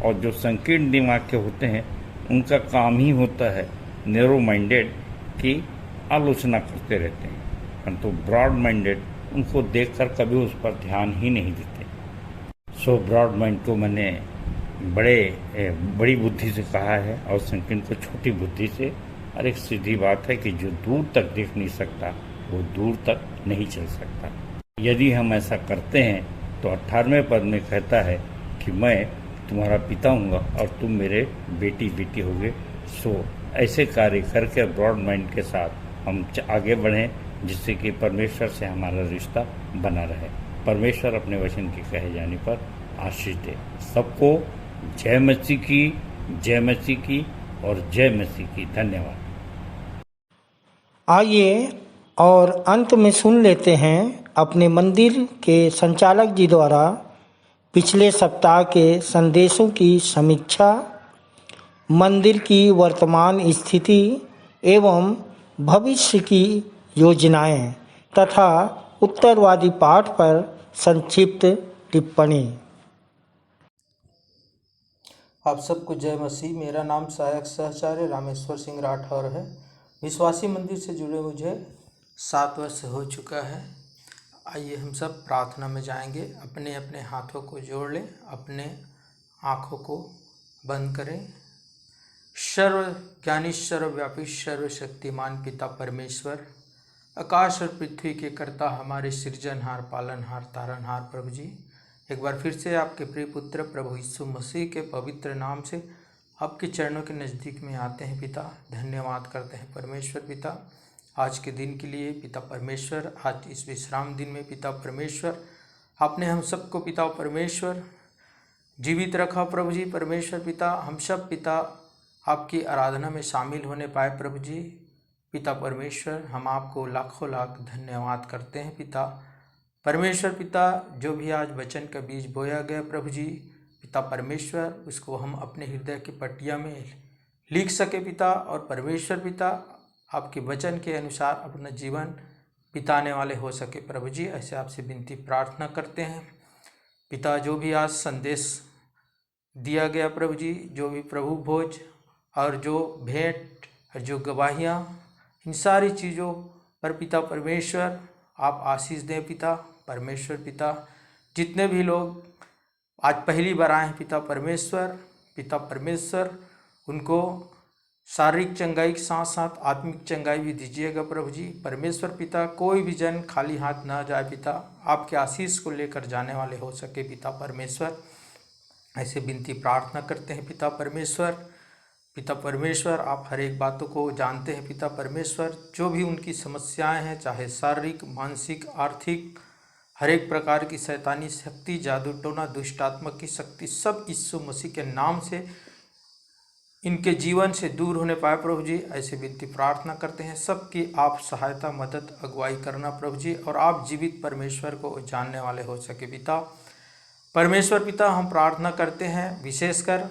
B: और जो संकीर्ण दिमाग के होते हैं उनका काम ही होता है नैरो माइंडेड की आलोचना करते रहते हैं, परंतु ब्रॉड माइंडेड उनको देखकर कभी उस पर ध्यान ही नहीं देते। सो ब्रॉड माइंड को मैंने बड़ी बुद्धि से कहा है और संकीर्ण को छोटी बुद्धि से। और एक सीधी बात है कि जो दूर तक देख नहीं सकता वो दूर तक नहीं चल सकता। यदि हम ऐसा करते हैं तो 18वें पद में कहता है कि मैं तुम्हारा पिता हूँगा और तुम मेरे बेटी बेटी होगे। सो ऐसे कार्य करके ब्रॉड माइंड के साथ हम आगे बढ़ें, जिससे कि परमेश्वर से हमारा रिश्ता बना रहे। परमेश्वर अपने वचन के कहे जाने पर आशीष दे। सबको जय मसीह की, जय मसीह की और जय मसीह की। धन्यवाद।
A: आइए और अंत में सुन लेते हैं अपने मंदिर के संचालक जी द्वारा पिछले सप्ताह के संदेशों की समीक्षा, मंदिर की वर्तमान स्थिति एवं भविष्य की योजनाएं तथा उत्तरवादी पाठ पर संक्षिप्त टिप्पणी।
F: आप सबको जय मसीह। मेरा नाम सहायक सहचार्य रामेश्वर सिंह राठौर है। विश्वासी मंदिर से जुड़े मुझे 7 वर्ष हो चुका है। आइए हम सब प्रार्थना में जाएंगे। अपने अपने हाथों को जोड़ लें, अपने आँखों को बंद करें। सर्व ज्ञानी, सर्वव्यापी, सर्वशक्तिमान पिता परमेश्वर, आकाश और पृथ्वी के कर्ता, हमारे सृजनहार, पालनहार, तारनहार प्रभु जी, एक बार फिर से आपके प्रिय पुत्र प्रभु यीशु मसीह के पवित्र नाम से आपके चरणों के नज़दीक में आते हैं पिता। धन्यवाद करते हैं परमेश्वर पिता आज के दिन के लिए। पिता परमेश्वर, आज इस विश्राम दिन में पिता परमेश्वर, आपने हम सबको पिता परमेश्वर जीवित रखा प्रभु जी। परमेश्वर पिता, हम सब पिता आपकी आराधना में शामिल होने पाए प्रभु जी। पिता परमेश्वर, हम आपको लाखों लाख धन्यवाद करते हैं पिता परमेश्वर पिता। जो भी आज वचन का बीज बोया गया प्रभु जी, पिता परमेश्वर, उसको हम अपने हृदय की पट्टिया में लिख सके पिता। और परमेश्वर पिता, आपके वचन के अनुसार अपना जीवन बिताने वाले हो सके प्रभु जी। ऐसे आपसे विनती प्रार्थना करते हैं पिता। जो भी आज संदेश दिया गया प्रभु जी, जो भी प्रभु भोज और जो भेंट और जो गवाहियाँ, इन सारी चीज़ों पर पिता परमेश्वर आप आशीष दें पिता परमेश्वर पिता। जितने भी लोग आज पहली बार आए हैं पिता परमेश्वर, उनको शारीरिक चंगाई के साथ साथ आत्मिक चंगाई भी दीजिएगा प्रभु जी। परमेश्वर पिता, कोई भी जन खाली हाथ ना जाए पिता, आपके आशीष को लेकर जाने वाले हो सके पिता परमेश्वर। ऐसे विनती प्रार्थना करते हैं पिता परमेश्वर, आप हर एक बातों को जानते हैं पिता परमेश्वर। जो भी उनकी समस्याएं हैं, चाहे शारीरिक, मानसिक, आर्थिक, हर एक प्रकार की शैतानी शक्ति, जादू टोना, दुष्ट आत्मा की शक्ति, सब यीशु मसीह के नाम से इनके जीवन से दूर होने पाए प्रभु जी। ऐसे विनती प्रार्थना करते हैं सबकी आप सहायता, मदद, अगुवाई करना प्रभु जी। और आप जीवित परमेश्वर को जानने वाले हो सके पिता परमेश्वर पिता। हम प्रार्थना करते हैं विशेषकर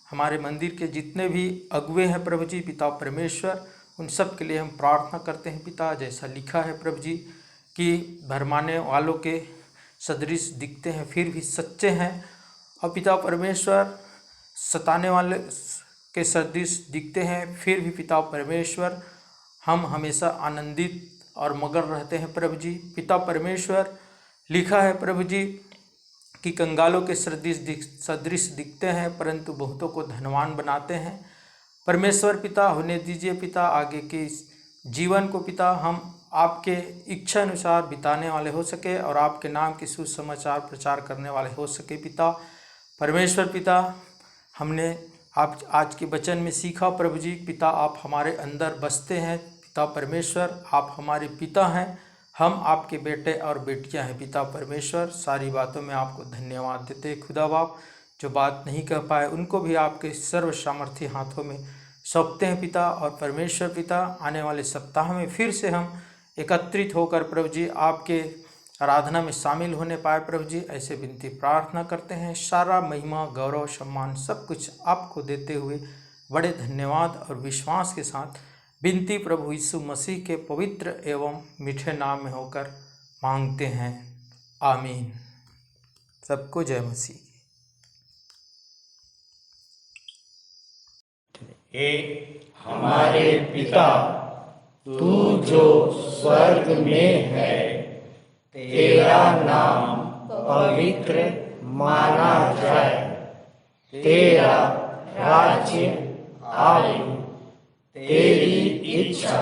F: हमारे मंदिर के जितने भी अगुवे हैं प्रभु जी पिता परमेश्वर, उन सब के लिए हम प्रार्थना करते हैं पिता। जैसा लिखा है प्रभु जी कि भरमाने वालों के सदृश दिखते हैं फिर भी सच्चे हैं, और पिता परमेश्वर सताने वाले के सदृश दिखते हैं फिर भी पिता परमेश्वर हम हमेशा आनंदित और मगन रहते हैं प्रभु जी। पिता परमेश्वर, लिखा है प्रभु जी कि कंगालों के सदृश दिखते हैं परंतु बहुतों को धनवान बनाते हैं। परमेश्वर पिता, होने दीजिए पिता आगे के जीवन को पिता हम आपके इच्छा अनुसार बिताने वाले हो सके और आपके नाम के सुसमाचार प्रचार करने वाले हो सके पिता परमेश्वर पिता। हमने आप आज के वचन में सीखा प्रभु जी पिता, आप हमारे अंदर बसते हैं पिता परमेश्वर, आप हमारे पिता हैं, हम आपके बेटे और बेटियां हैं पिता परमेश्वर। सारी बातों में आपको धन्यवाद देते खुदा बाप। जो बात नहीं कह पाए उनको भी आपके सर्व सामर्थ्य हाथों में सौंपते हैं पिता। और परमेश्वर पिता, आने वाले सप्ताह में फिर से हम एकत्रित होकर प्रभु जी आपके आराधना में शामिल होने पाए प्रभु जी। ऐसे विनती प्रार्थना करते हैं। सारा महिमा, गौरव, सम्मान सब कुछ आपको देते हुए बड़े धन्यवाद और विश्वास के साथ विनती प्रभु यीशु मसीह के पवित्र एवं मीठे नाम में होकर मांगते हैं, आमीन। सबको जय मसीह।
A: हे हमारे पिता, तू जो स्वर्ग में है, तेरा नाम पवित्र माना जाए, तेरा राज्य आए, तेरी इच्छा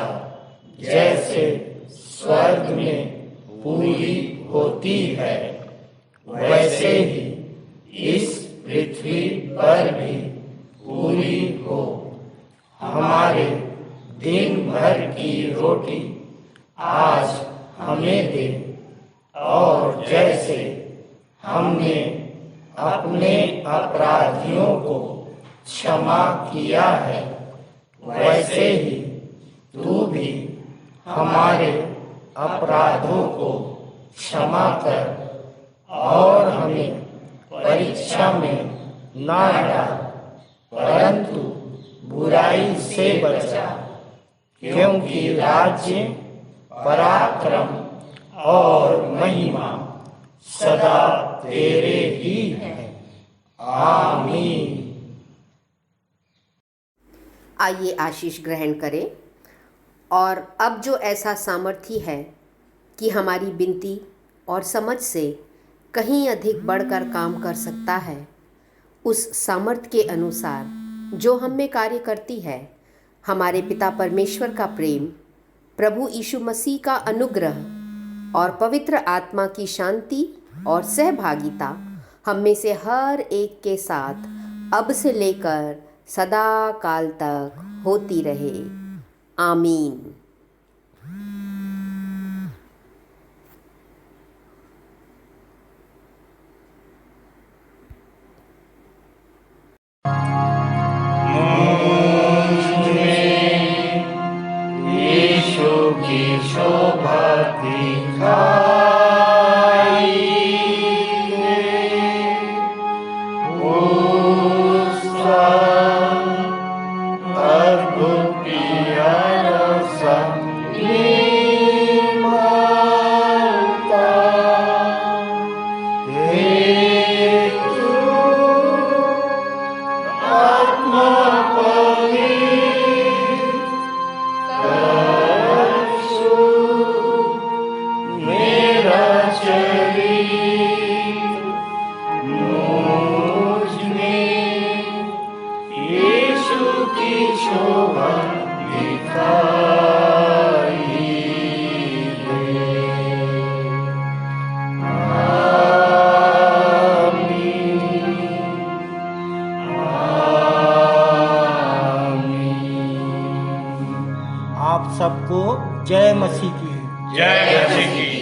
A: जैसे स्वर्ग में पूरी होती है वैसे ही इस पृथ्वी पर भी पूरी हो। हमारे दिन भर की रोटी आज हमें दे, और जैसे हमने अपने अपराधियों को क्षमा किया है, वैसे ही तू भी हमारे अपराधों को क्षमा कर, और हमें परीक्षा में ना डाल, परंतु बुराई से बचा, क्योंकि राज्य, पराक्रम और महिमा सदा तेरे ही है। आमीन।
G: आइए आशीष ग्रहण करें। और अब जो ऐसा सामर्थ्य है कि हमारी विनती और समझ से कहीं अधिक बढ़कर काम कर सकता है, उस सामर्थ्य के अनुसार जो हम में कार्य करती है, हमारे पिता परमेश्वर का प्रेम, प्रभु यीशु मसीह का अनुग्रह और पवित्र आत्मा की शांति और सहभागिता हम में से हर एक के साथ अब से लेकर सदा काल तक होती रहे। आमीन।
A: यीशु की शोभा दिखाई उसका अद्भुत प्यारा संगीत मारता हे तू आत्मा मेरा शरीर मुझ में यीशु की शोभा दिखाई दे। आमीन। आमीन। आप सबको जय मसीह की।
H: जय मसीह की।